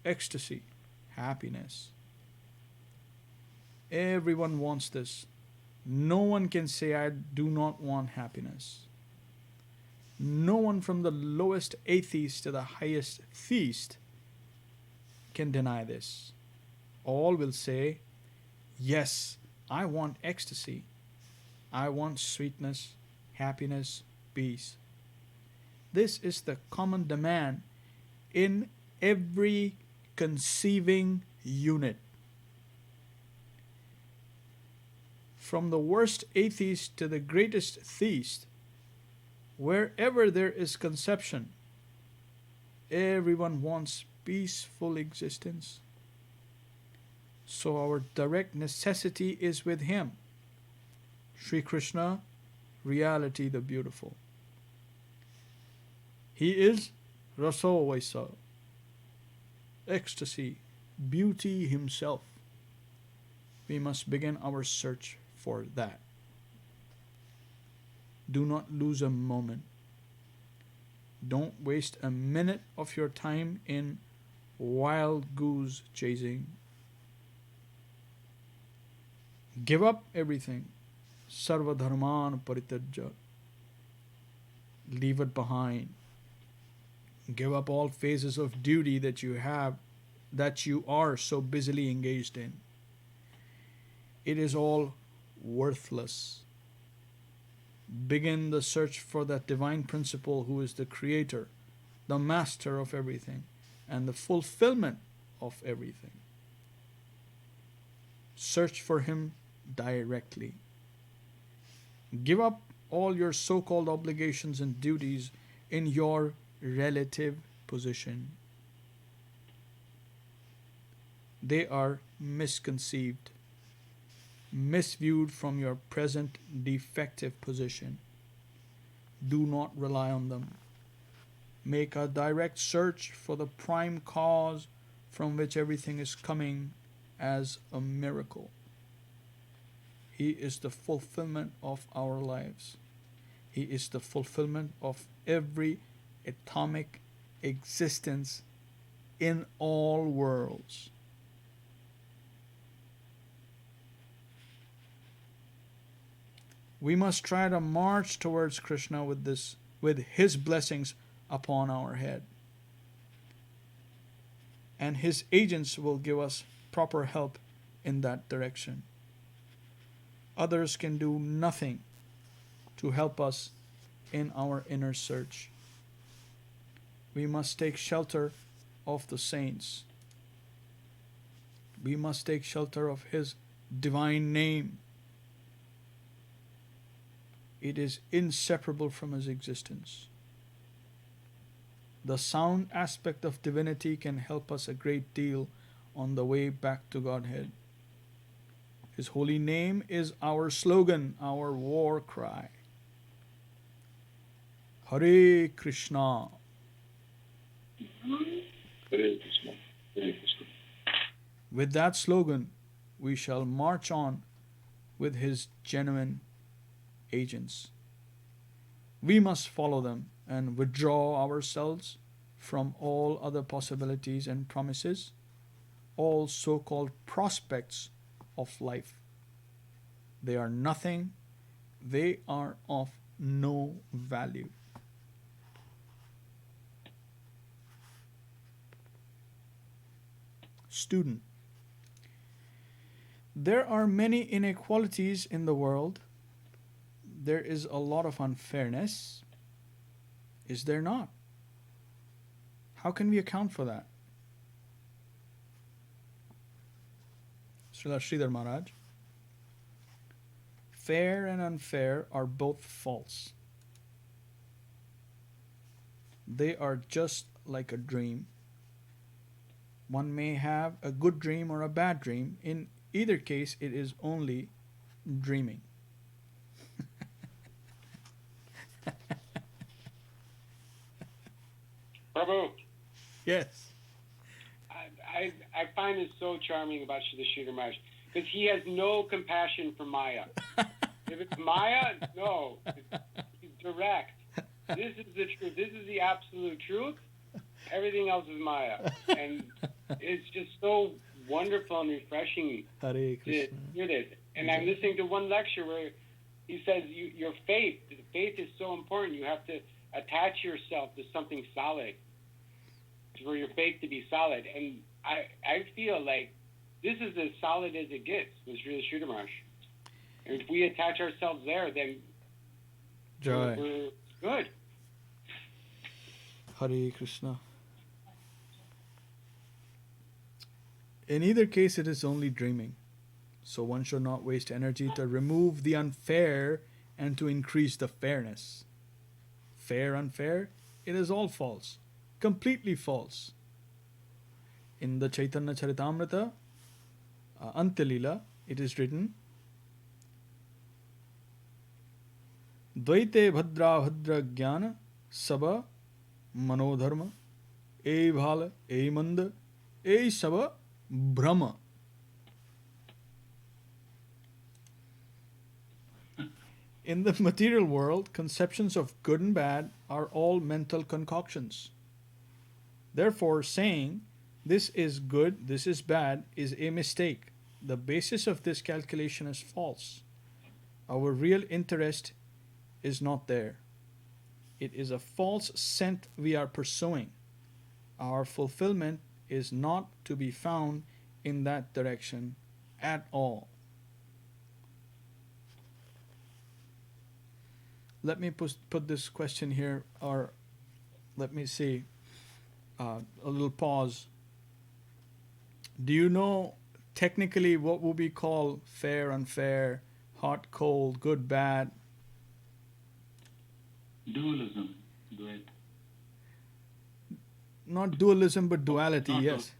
S1: ecstasy, happiness. Everyone wants this. No one can say, "I do not want happiness." No one, from the lowest atheist to the highest theist, can deny this. All will say, "Yes, I want ecstasy. I want sweetness, happiness, peace." This is the common demand in every conceiving unit. From the worst atheist to the greatest theist, wherever there is conception, everyone wants peaceful existence. So our direct necessity is with him. Sri Kṛṣṇa, reality the beautiful. He is Raso Vaisa, ecstasy, beauty himself. We must begin our search for that. Do not lose a moment. Don't waste a minute of your time in wild goose chasing. Give up everything. Sarva dharman parityajya. Leave it behind. Give up all phases of duty that you are so busily engaged in. It is all worthless. Begin the search for that divine principle who is the creator, the master of everything, and the fulfillment of everything. Search for him directly. Give up all your so-called obligations and duties in your relative position. They are misconceived, misviewed from your present defective position. Do not rely on them. Make a direct search for the prime cause from which everything is coming as a miracle. He is the fulfillment of our lives. He is the fulfillment of every atomic existence in all worlds. We must try to march towards Kṛṣṇa with his blessings upon our head. And his agents will give us proper help in that direction. Others can do nothing to help us in our inner search. We must take shelter of the saints. We must take shelter of his divine name. It is inseparable from his existence. The sound aspect of divinity can help us a great deal on the way back to Godhead. His holy name is our slogan, our war cry. Hare Krishna.
S5: Hare Krishna. Hare Krishna.
S1: With that slogan, we shall march on with his genuine agents. We must follow them and withdraw ourselves from all other possibilities and promises, all so-called prospects of life. They are nothing. They are of no value. Student. There are many inequalities in the world. There is a lot of unfairness. Is there not? How can we account for that? Śrīdhar Mahārāj. Fair and unfair are both false. They are just like a dream. One may have a good dream or a bad dream. In either case, it is only dreaming.
S4: Prabhu,
S1: Yes.
S4: I find it so charming about the Śrīdhar Maharaj because he has no compassion for Maya. If it's Maya, no. He's direct. This is the truth. This is the absolute truth. Everything else is Maya. And it's just so wonderful and refreshing
S1: Hare
S4: to
S1: Krishna.
S4: hear this. And I'm listening to one lecture where he says your faith is so important. You have to attach yourself to something solid for your faith to be solid. And I feel like this is as solid as it gets with Śrīla Maharaj. And if we attach ourselves there, then
S1: Joy.
S4: we're good.
S1: Hare Krishna. In either case, it is only dreaming. So one should not waste energy to remove the unfair and to increase the fairness. Fair, unfair, it is all false. Completely false. In the Chaitanya Charitamrita, Antilila, it is written, Dvaite bhadra bhadra jnana saba manodharma ei bhala ei manda ei saba brahma. In the material world, conceptions of good and bad are all mental concoctions. Therefore, saying this is good, this is bad is a mistake. The basis of this calculation is false. Our real interest is not there. It is a false scent we are pursuing. Our fulfillment is not to be found in that direction at all. Let me put this question here, or let me see, a little pause. Do you know technically what would we call fair, unfair, hot, cold, good, bad?
S3: Dualism, duet.
S1: Not dualism, but duality,
S3: Not
S1: yes.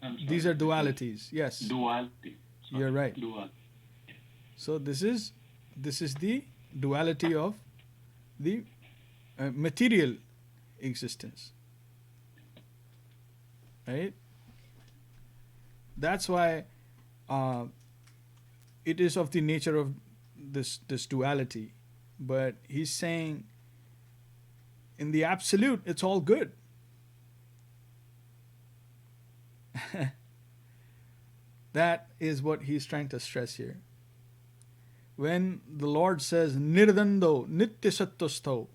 S3: I'm sorry.
S1: These are dualities, yes.
S3: Duality. Sorry.
S1: You're right.
S3: Duality.
S1: So this is the duality of the material existence, right? That's why it is of the nature of this duality. But he's saying in the absolute, it's all good. That is what he's trying to stress here. When the Lord says nirdando nityasattostho,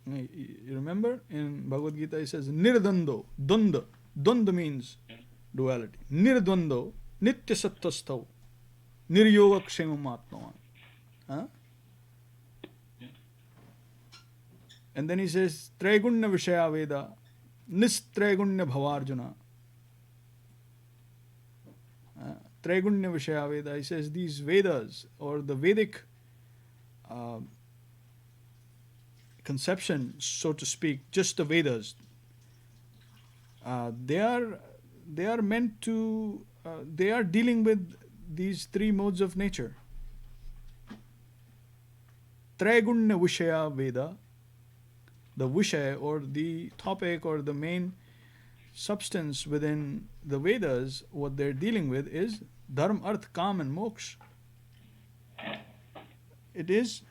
S1: you remember in Bhagavad Gita he says nirdando, dvanda. Dvanda means duality. Nirdvando nityasattostho niryoga kshemam atmavan. Huh? And then he says Traigunya Vishaya Veda Nistraigunya Bhavarjuna. Traigunya Vishaya Veda, he says these Vedas or the Vedic conception, so to speak, just the Vedas, they are meant to, they are dealing with these three modes of nature. Traigunya Vishaya Veda, the Vishaya or the topic or the main substance within the Vedas, what they're dealing with is Dharma, Arth, Kam and Moksha. It is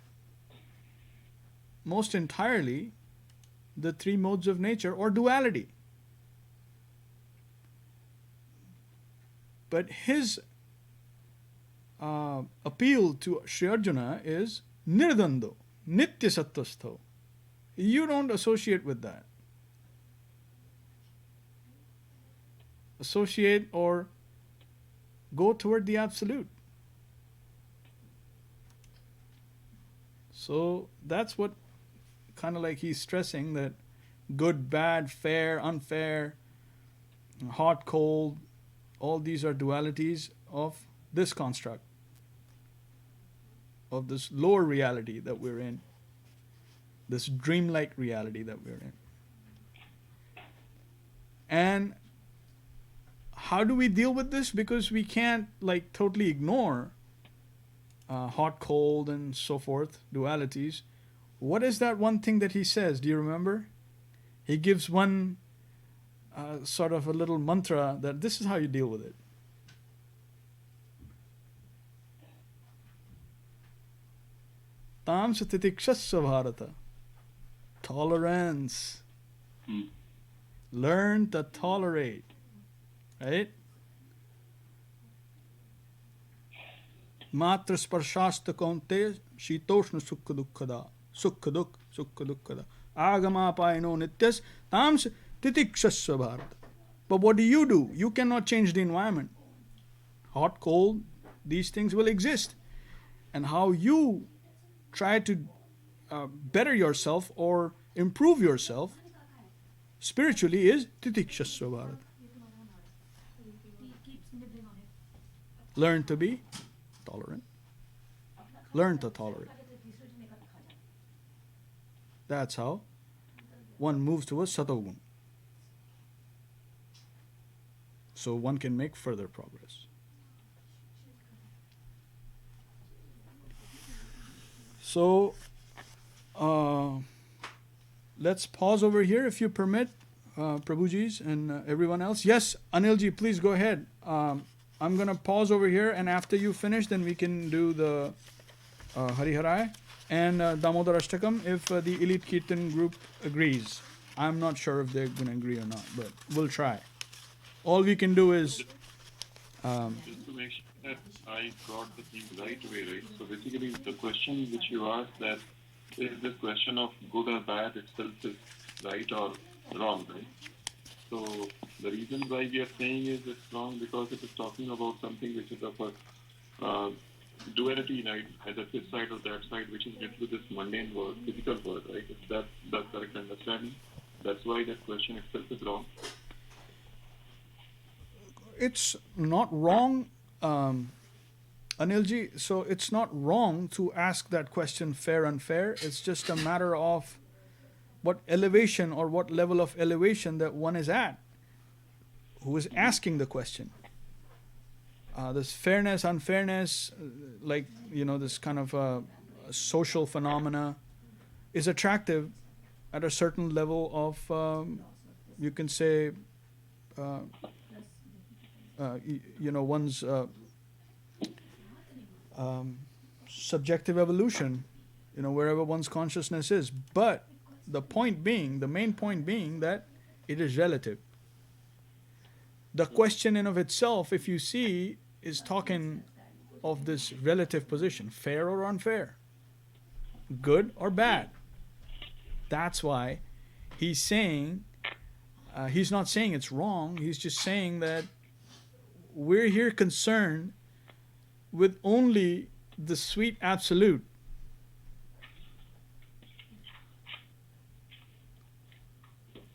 S1: most entirely the three modes of nature or duality. But his appeal to Sri Arjuna is Nirdando, Nitya Sattvastho. You don't associate with that. Associate or go toward the absolute. So that's what kind of like he's stressing, that good, bad, fair, unfair, hot, cold, all these are dualities of this construct, of this lower reality that we're in, this dreamlike reality that we're in. And how do we deal with this? Because we can't like totally ignore hot, cold, and so forth, dualities. What is that one thing that he says? Do you remember? He gives one sort of a little mantra that this is how you deal with it. Tam satitikshasya bharata. Tolerance. Learn to tolerate. Right? Matra sparshasta kaunte shitoshna sukha dukkhada. Sukha dukkhada. Agama paino nityas tams titikshasya bharata. But what do? You cannot change the environment. Hot, cold, these things will exist. And how you try to better yourself or improve yourself spiritually is titikshasya bharata. Learn to be tolerant. Learn to tolerate. That's how one moves towards Satogun. So one can make further progress. So let's pause over here if you permit, Prabhuji's and everyone else. Yes, Anilji, please go ahead. I'm going to pause over here, and after you finish, then we can do the Hariharai and Damodar Ashtakam if the Elite Kirtan group agrees. I'm not sure if they're going to agree or not, but we'll try. All we can do is...
S5: Just to make sure that I got the thing right away, right? So basically, the question which you asked, that is this question of good or bad itself is right or wrong, right? So the reason why we are saying is it's wrong because it is talking about something which is of a duality, right? Either this side or that side, which is linked to this mundane world, physical world, right? If that's the correct understanding, that's why that question itself is wrong.
S1: It's not wrong, Anilji. So it's not wrong to ask that question, fair, unfair. It's just a matter of what elevation or what level of elevation that one is at, who is asking the question. This fairness, unfairness, like, this kind of social phenomena is attractive at a certain level of, you can say, one's subjective evolution, wherever one's consciousness is. But the main point being that it is relative. The question in of itself, if you see, is talking of this relative position, fair or unfair, good or bad. That's why he's saying, he's not saying it's wrong, he's just saying that we're here concerned with only the sweet absolute.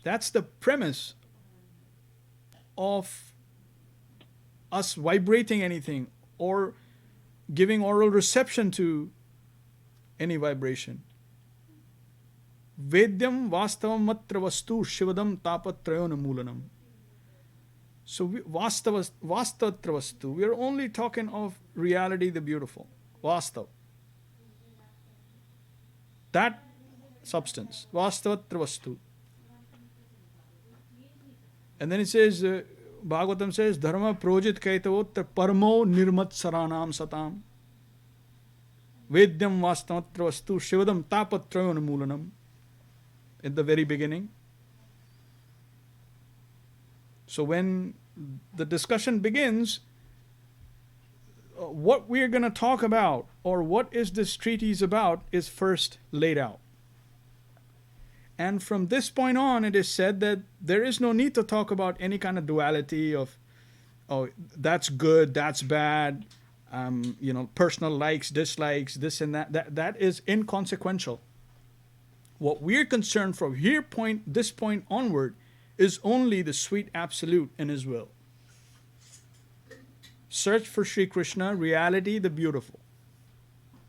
S1: That's the premise of us vibrating anything or giving oral reception to any vibration. Vedyam vastavam matra vastu shivadam tapatrayona moolanam. So Vastattra Vastu, we are only talking of reality, the beautiful. Vastav. That substance. Vastavatra Vastu. And then it says, Bhagavatam says, Dharma projit kaitavotta parmo nirmat saranam satam. Vedyam vastavatra vastu shivadam tapatrayon moolanam. At the very beginning. So when the discussion begins, what we are going to talk about, or what is this treatise about, is first laid out. And from this point on, it is said that there is no need to talk about any kind of duality of, oh, that's good, that's bad, personal likes, dislikes, this and that. That is inconsequential. What we're concerned from this point onward is only the sweet absolute in His will. Search for Sri Kṛṣṇa, reality, the beautiful,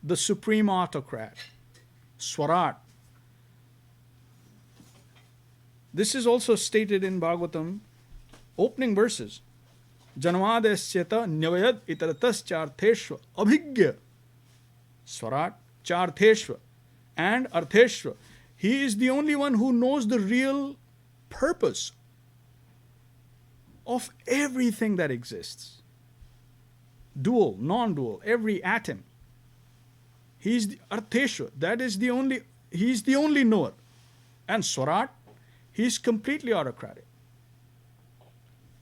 S1: the supreme autocrat, Swarat. This is also stated in Bhagavatam, opening verses. Janmadesyata nyavayad itaratas chartheshva abhigya Swarat chartheshva and artheshva. He is the only one who knows the real purpose of everything that exists. Dual, non-dual, every atom. He is the Artheshwa. He is the only knower. And Swarat, he is completely autocratic.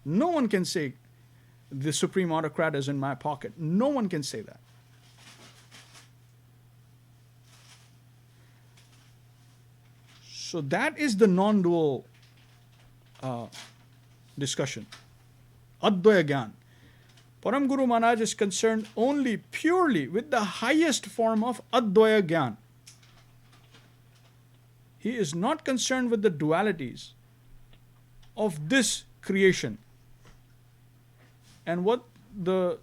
S1: No one can say the supreme autocrat is in my pocket. No one can say that. So that is the non-dual discussion. Advaya Gyan. Param Guru Mahārāj is concerned only purely with the highest form of Advaya Gyan. He is not concerned with the dualities of this creation. And what the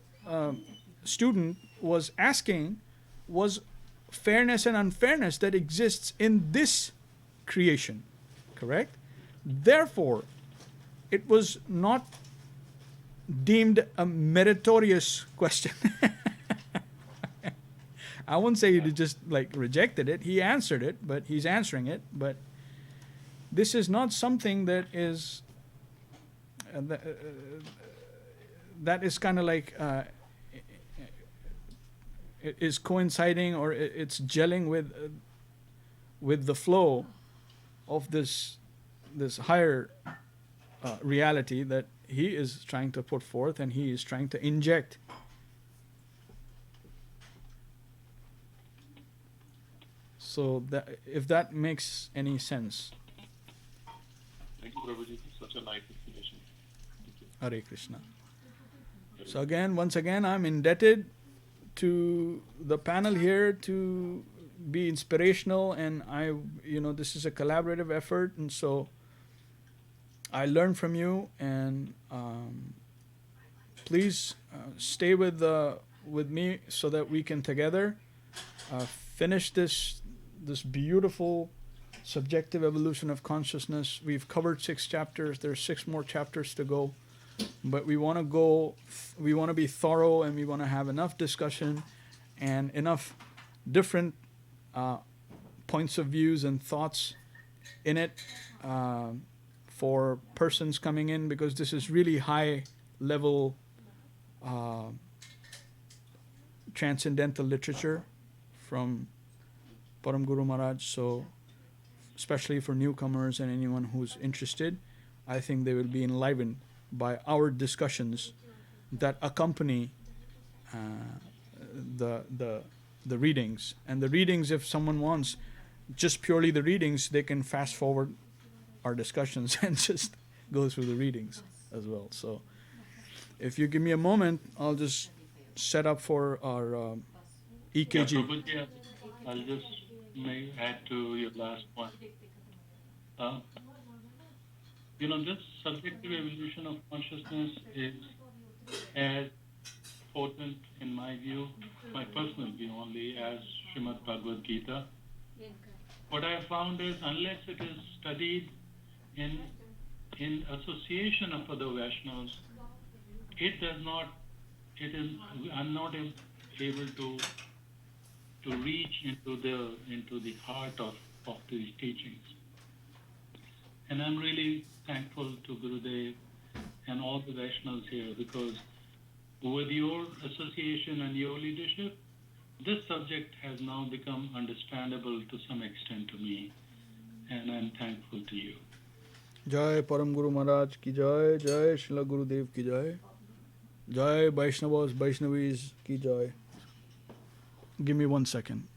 S1: student was asking was fairness and unfairness that exists in this creation. Correct? Therefore, it was not deemed a meritorious question. I wouldn't say he just rejected it. He answered it, but he's answering it. But this is not something that is that is kind of it is coinciding, or it's gelling with the flow of this higher reality that he is trying to put forth and he is trying to inject. So that, if that makes any sense.
S5: Thank you, Prabhuji, for such a nice explanation.
S1: Hare Kṛṣṇa. So once again, I'm indebted to the panel here to be inspirational, and this is a collaborative effort, and so I learn from you, and please stay with me so that we can together finish this beautiful subjective evolution of consciousness. We've covered 6 chapters. There's 6 more chapters to go, but we want to be thorough, and we want to have enough discussion and enough different points of views and thoughts in it for persons coming in, because this is really high level transcendental literature from Param Guru Mahārāj. So especially for newcomers and anyone who's interested, I think they will be enlivened by our discussions that accompany the readings. And the readings, if someone wants just purely the readings, they can fast forward our discussions and just go through the readings as well. So if you give me a moment, I'll just set up for our EKG.
S3: Yeah, Prabhuji, I'll just add to your last point. This subjective evolution of consciousness is as potent, in my view, my personal view only, as Srimad Bhagavad Gita. What I have found is, unless it is studied in in association of other Vaishnavas, I'm not able to reach into the heart of these teachings. And I'm really thankful to Gurudev and all the Vaishnavas here, because with your association and your leadership, this subject has now become understandable to some extent to me, and I'm thankful to you.
S1: Jai Param Guru Mahārāj ki jai, Jai Śrīla Gurudev ki jai, Jai Vaishnavas, Vaishnavis ki jai. Give me 1 second.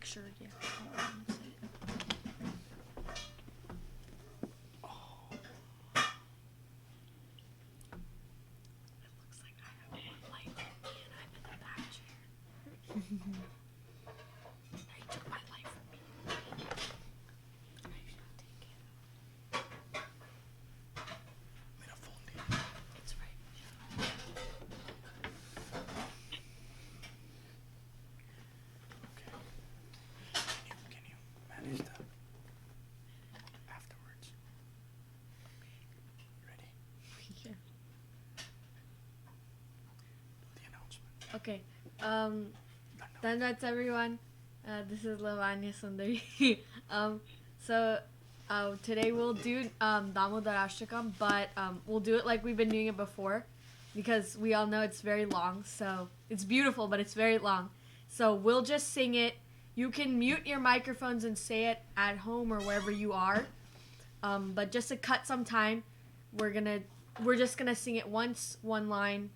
S6: Sure, yeah. It looks like I have one light and I'm in the back chair. They took my light from me. I should take it. It's right.
S1: Can you manage that afterwards? Ready?
S6: Yeah.
S1: The announcement.
S6: Okay. Dandavat everyone. This is Lavanya Sundari. Today we'll do Damodar Ashtakam, but we'll do it like we've been doing it before, because we all know it's very long. So it's beautiful, but it's very long. So we'll just sing it. You can mute your microphones and say it at home or wherever you are. But just to cut some time, we're just gonna sing it once, one line,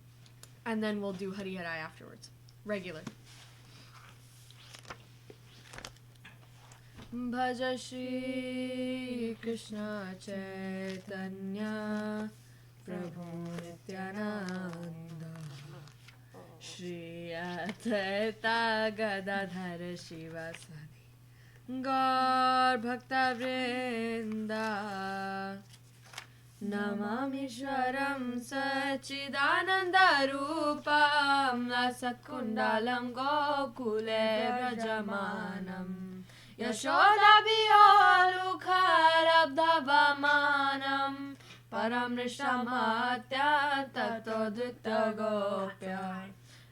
S6: and then we'll do Hari Harai afterwards. Regular. Bhaja Shri Krishna Chaitanya Prabhu Nityananda Shri Advaita Gadadhara Shivasadi Gaur Bhakta Vrinda Namami Shwaram Sachidananda Rupam Lasakundalam Gokule Vrajamanam Yashoda Biyolukharabdhavamanam Paramrishtamatya Tatodutta Gopya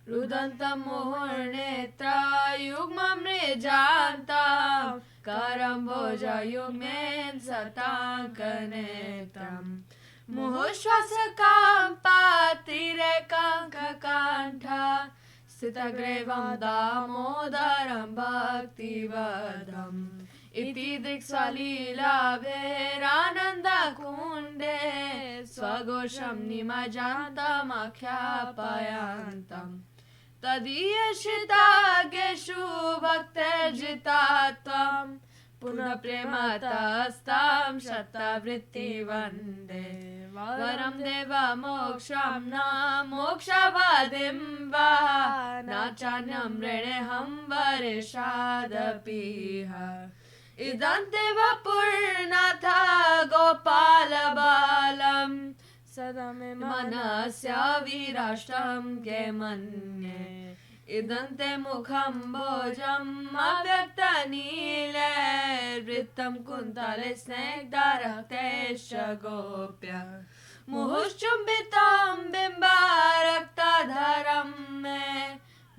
S6: Rudantam Muhurnetra Yugmam Rejantam Karamboja Yugmen Satankanetram Muhushvasakam Patirekam Kakantha Sitagrevam Damodaram Bhakti Vadam Iti Diksalila Verananda Kunde Swagosham Nimajantam Akhyapayantam Tadiyashita Geshu Bhakterjitatam Puna Prematastam Shatavritti Vande Varam Deva Moksham Na Mokshavadim Va Nachanyam Reneham Varishadapiha Idanteva Purnatha Gopala Balam Sadame Manasya Virashtam Kemanye Idante Mukham Bojam Avyakta Nile Vrittam Kuntale Snegdaraktesh Gopya Muhushchumbitam Bimbarakta Dharam Me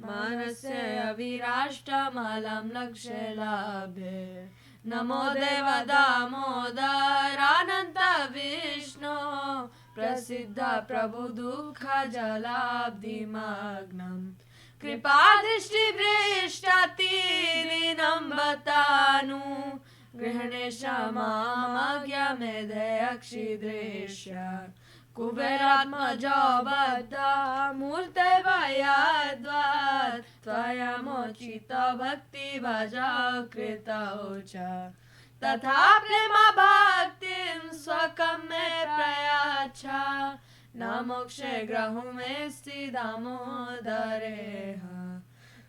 S6: मनस्य अभिराष्टमलं लक्ष्य लाभे नमो देव दामोदरानन्त विष्णो प्रसिद्ध प्रभु दुःख जलाब्धिमग्नं कृपा दृष्टि दृष्टातिरिनं बतानु गृहणेश मामज्ञमेधयक्षिदृश्य कुबेरात्मजो बद्धा मूर्ते वयद्वत् त्वयमोचित भक्ति भजा कृतौ च तथा प्रेम भक्तिं स्वकं मे प्रयाच्छ न मोक्षे ग्रहुं मे स्थिदामोदरेह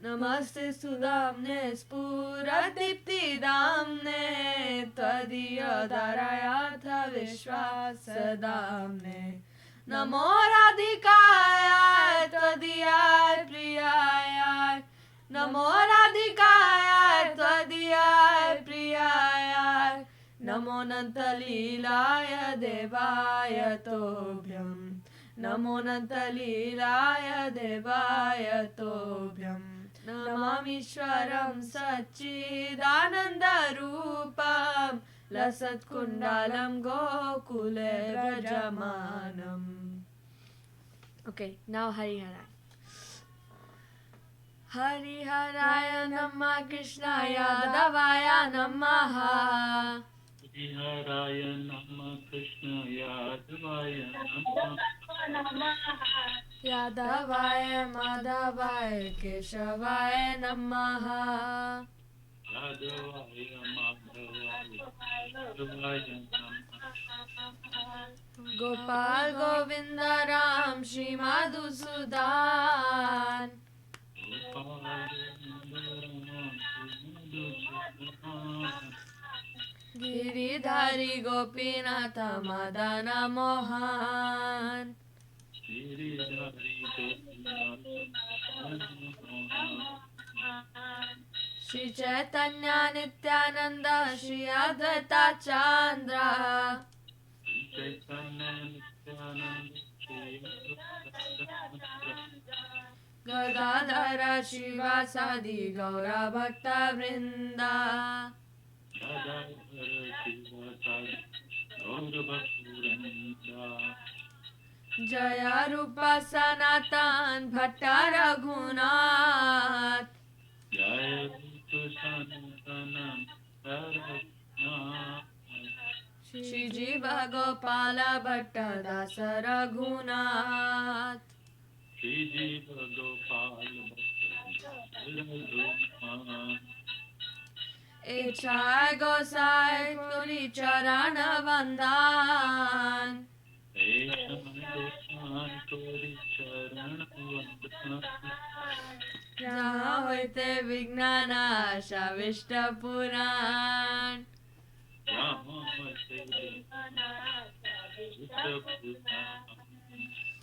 S6: नमस्ते सुदाम्ने स्फुरदीप्तिदाम्ने त्वदीयधरायाथ विश्वासदाम्ने नमो राधिकाय त्वदीयाय प्रियाय नमो राधिकाय त्वदीयाय प्रियाय नमो नन्तलीलाय देवाय तोभ्यं नमो नन्तलीलाय देवाय तोभ्यं नमामीश्वरं सच्चिदानन्दरूपं लसत्कुण्डलं गोकुले व्रजमानम्. Okay, now Harihara. Hariharaaya Namah Krishnaya Yadavaya Namaha
S3: Hariharaya Namah Kṛṣṇaya Yadavaya
S6: Yadavaya Madhavaya Keshavaya Namaha
S3: Yadavaya Madhavaya Yadavaya
S6: Gopal Govinda Ram Shri Madhusudan Giridhari Gopinatha Madana Mohan Shri Chaitanya Nityananda Shri Advaita Chandra Gadadhara Shivasadi Gaura Bhakta Vrinda Jaya Rupa Sanatan Bhatta Raghunath Shri Jiva Gopala Bhatta Dasa Raghunath Echai Gosai Turi Charana Vandan Jahan hoite Vignanasha Vishta Puran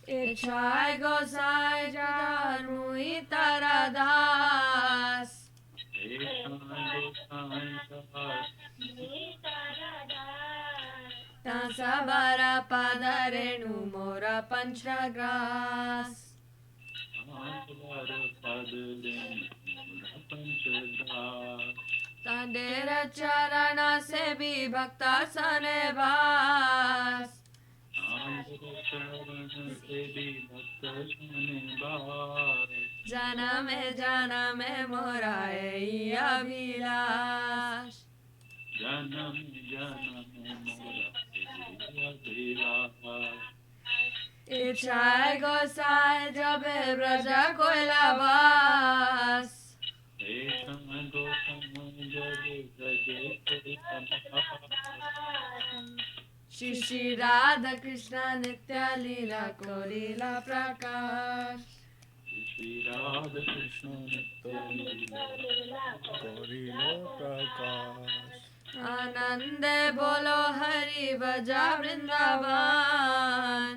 S6: Echai Gosai Janui Taradas Tansabara Padarenu Mora Panchagras Tandera Charana Sebi Bhakta Sanebas Janame Mora Ei Abhilash Ichai Gosai Jabe Braja Koilabas Shri Radha Krishna Nitya Leela Korila Prakash
S1: Shri Radha Krishna Nitya Leela Korila Prakash
S6: Anande Bolo Hari Baja Vrindavan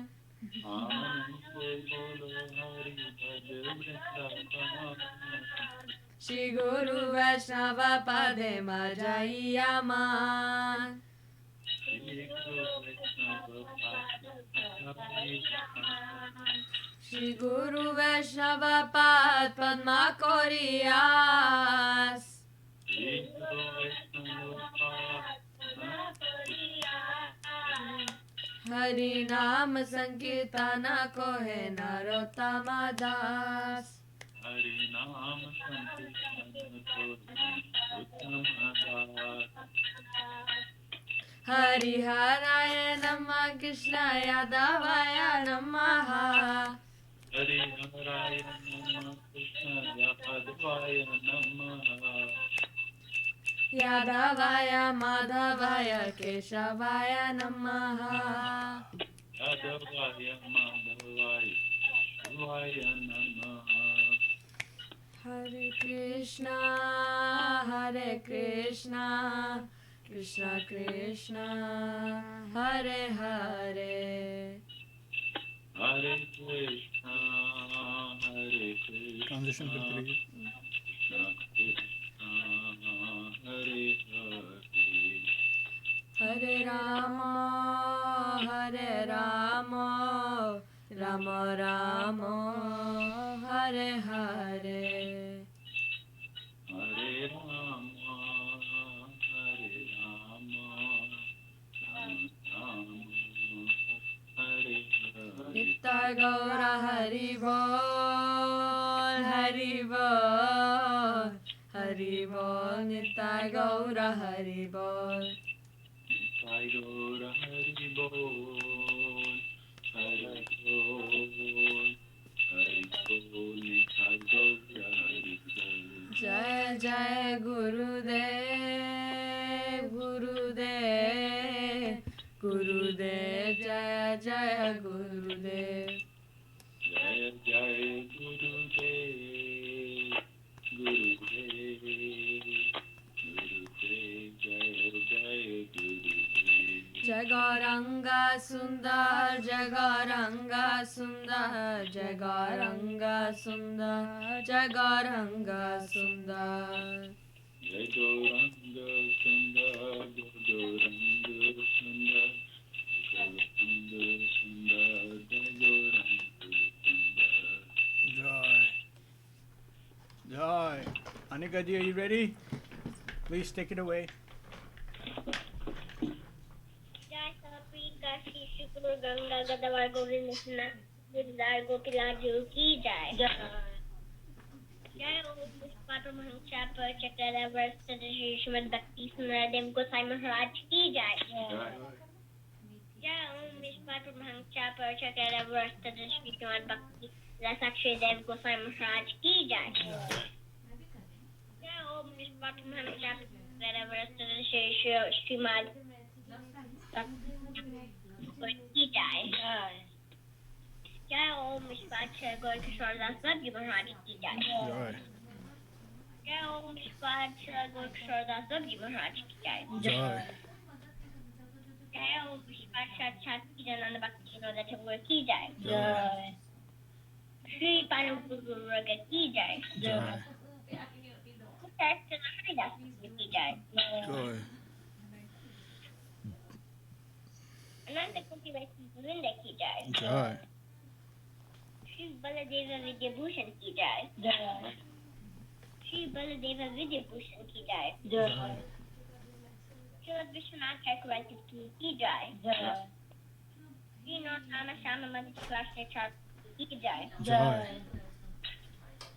S6: Shri Guru Vaishnava Pade Majayaman Shri Guru Vaishnava Pad Padma Koriyas. Hari Naam Sankirtana Kohe Narottama Das.
S5: Hari Naam Sankirtana Uttama Das.
S6: Hari Haraya Namah Krishna Yadavaya Namaha.
S5: Hari Haraya Namah Krishna Yadavaya Namah.
S6: Yadavaya Madhavaya Keshavaya Namaha.
S5: Yadavaya Madhavaya Keshavaya Namah.
S6: Hare Krishna, Hare Krishna, Krishna Krishna, Hare Hare.
S5: Hare Krishna, Hare Krishna.
S1: Transition for three.
S5: Krishna Krishna, Hare Hare.
S6: Hare Rama, Hare Rama, Rama Rama, Hare Hare.
S5: Hare Rama, Hare Rama, Rama Rama, Hare Hare.
S6: Nitai Gaura Hari Bol, Hari Bol, Hari Bol, Nitai Gaura Hari Bol.
S5: Sai Gaura Hari Bol, Hari Bol, Hari Bol, Sai Gaura Hari Bol.
S6: Jai Jai Gurudev, Gurudev, Gurudev, Jai Jai Gurudev.
S5: Jai Jai Gurudev, Gurudev, Gurudev, Jai Jai Gurudev.
S6: Jagaranga Sundar, Jagaranga Sundar, Jagaranga Sundar, Jagaranga Sundar.
S5: Jai Gauranga Sundar, Gauranga Sundar, Gauranga Sundar, Jai Gauranga Sundar.
S1: Joy. Joy. Anika ji, are you ready? Please take it away.
S7: Jai Sapri Kashi Shukru Ganga Gadavar Govind Śrīdhar Gopilaju Ki Jai. Jai Om Pushpatu Mahancha Chakra Shri Srimad Bhakti Dev-Goswāmī Mahārāj Ki Jai. Jai Om Pushpatu Mahancha Chakra Shri Srimad Bhakti Dev-Goswāmī Mahārāj Ki Jai. Jai Om Pushpatu Mahancha Shri Srimad Ki Jai. Jai Om Vishwachar Gaur Kishore Das Babji Mahārāj Ki Jai.
S1: Joy.
S7: Jai Om Vishwachar Gaur Kishore Das Babji Mahārāj Ki Jai.
S1: Joy.
S7: Jai Om Vishwachar Chakti Jananda Bhakti Vinod Thakur Ki Jai.
S1: Joy.
S7: Shri Panu Guru Raga Ki Jai.
S1: Joy.
S7: Kutartana Haridas Ki Jai.
S1: Joy.
S7: Ananda Kunti Vaisi Govinda Ki Jai.
S1: Joy.
S7: Shri Baladeva Vidya Bhushan Ki Jai. Shri Baladeva Vidya Bhushan Ki Jai. Shri Vishwanath Chakravarti Ki Jai. Shri Notama Shama Madhya Char Ki Jai.
S1: Joy.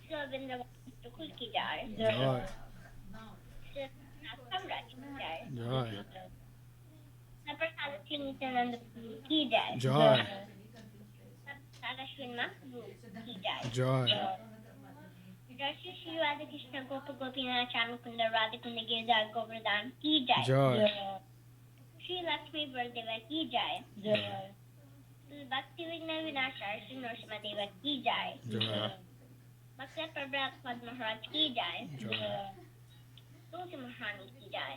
S7: Shri Vrindavan Tukul Ki Jai.
S1: Joy.
S7: Shri Samrat Ki Jai.
S1: Joy.
S7: Saprasada Sri Nityananda Ki Jai.
S1: Joy.
S7: Saprasada Sri Mahaprabhu Ki Jai.
S1: Joy.
S7: Rashi Shri Radha Krishna Gopa Gopinath Chamukunda Radha Kunda Girdhar Govardhan Ki Jai.
S1: Joy.
S7: Shri Lakshmi Vardeva Ki Jai. Bhakti Vigna Vinashar Shri Nrsimha Deva Ki Jai.
S1: Joy.
S7: Bhakti Prabhat Maharaj Ki Jai.
S1: Joy.
S7: Tulsi Maharani Ki Jai.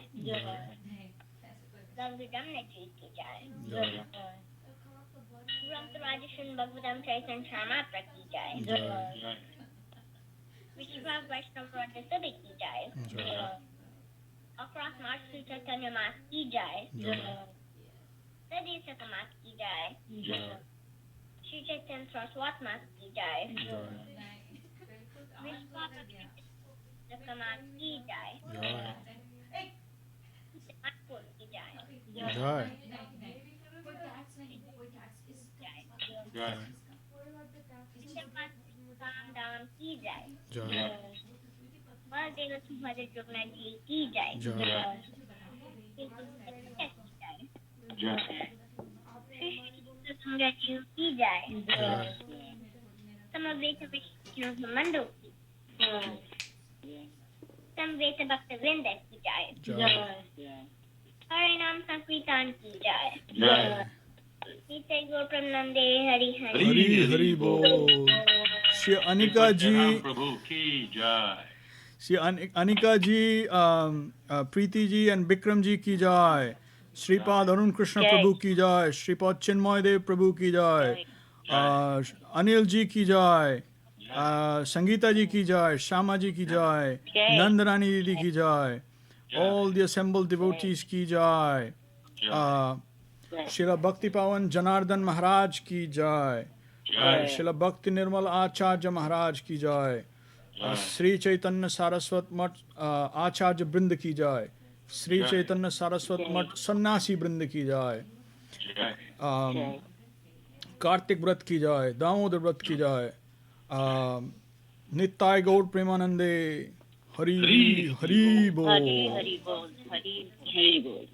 S7: Ganga Jamnaji Ki Jai.
S1: Joy.
S7: Ramtarajashan Bhagavatam Chaitan Sharmatra Ki Jai.
S1: Joy.
S7: Vishwa Vaishnava Radha Sabhi Ki Jai.
S1: Joy.
S7: Across March Sri Chaitanya Mas Ki Jai.
S1: Joy.
S7: Sadi Satamat Ki Jai.
S1: Joy.
S7: Shri Shri Chaitanya Saraswati Mat ki jai. Vishwaka Rakamat ki jai. Matpur ki jai.
S1: Jai.
S3: Jai.
S7: Dam ki jai.
S1: Jai.
S7: Baladev Subhadra Jagna ji ki jai.
S1: Jai.
S3: Jai.
S7: Krishna ji ki jai.
S1: Jai.
S7: Samaveta Vishnu Mando ki. Samveta Bhakta Vrinda ki jai.
S1: Jai.
S7: Harinam Sankirtan ki jai.
S3: Jai.
S7: Nitai Gaur Pranande Hari Hari.
S1: Hari Hari Bol. Shri Anika ji,
S3: Prabhu ki jai.
S1: Shri Anika ji, Preeti ji and Bikram ji ki jai. Shripad Arun Krishna Prabhu ki jai. Shripad Chinmoy Dev Prabhu ki jai. Anil ji ki jai. Sangeeta ji ki jai. Shama ji ki jai. Nandarani Didi ki jai. All the assembled devotees ki jai. Srila Bhakti Pawan Janardhan Mahārāj ki jai. Srila Bhakti Nirmal Acharya Mahārāj ki jai. Sri Chaitanya Saraswat Mat Acharya Brind ki jai. Sri Chaitanya Saraswat Mat Sannasi Brind ki jai. Kartik Vrat ki jai. Damodar Vrat ki jai. Nittai Gaur Premanande. Hari Hari Bol.
S2: Hari Hari Bol. Hari Hari Bol.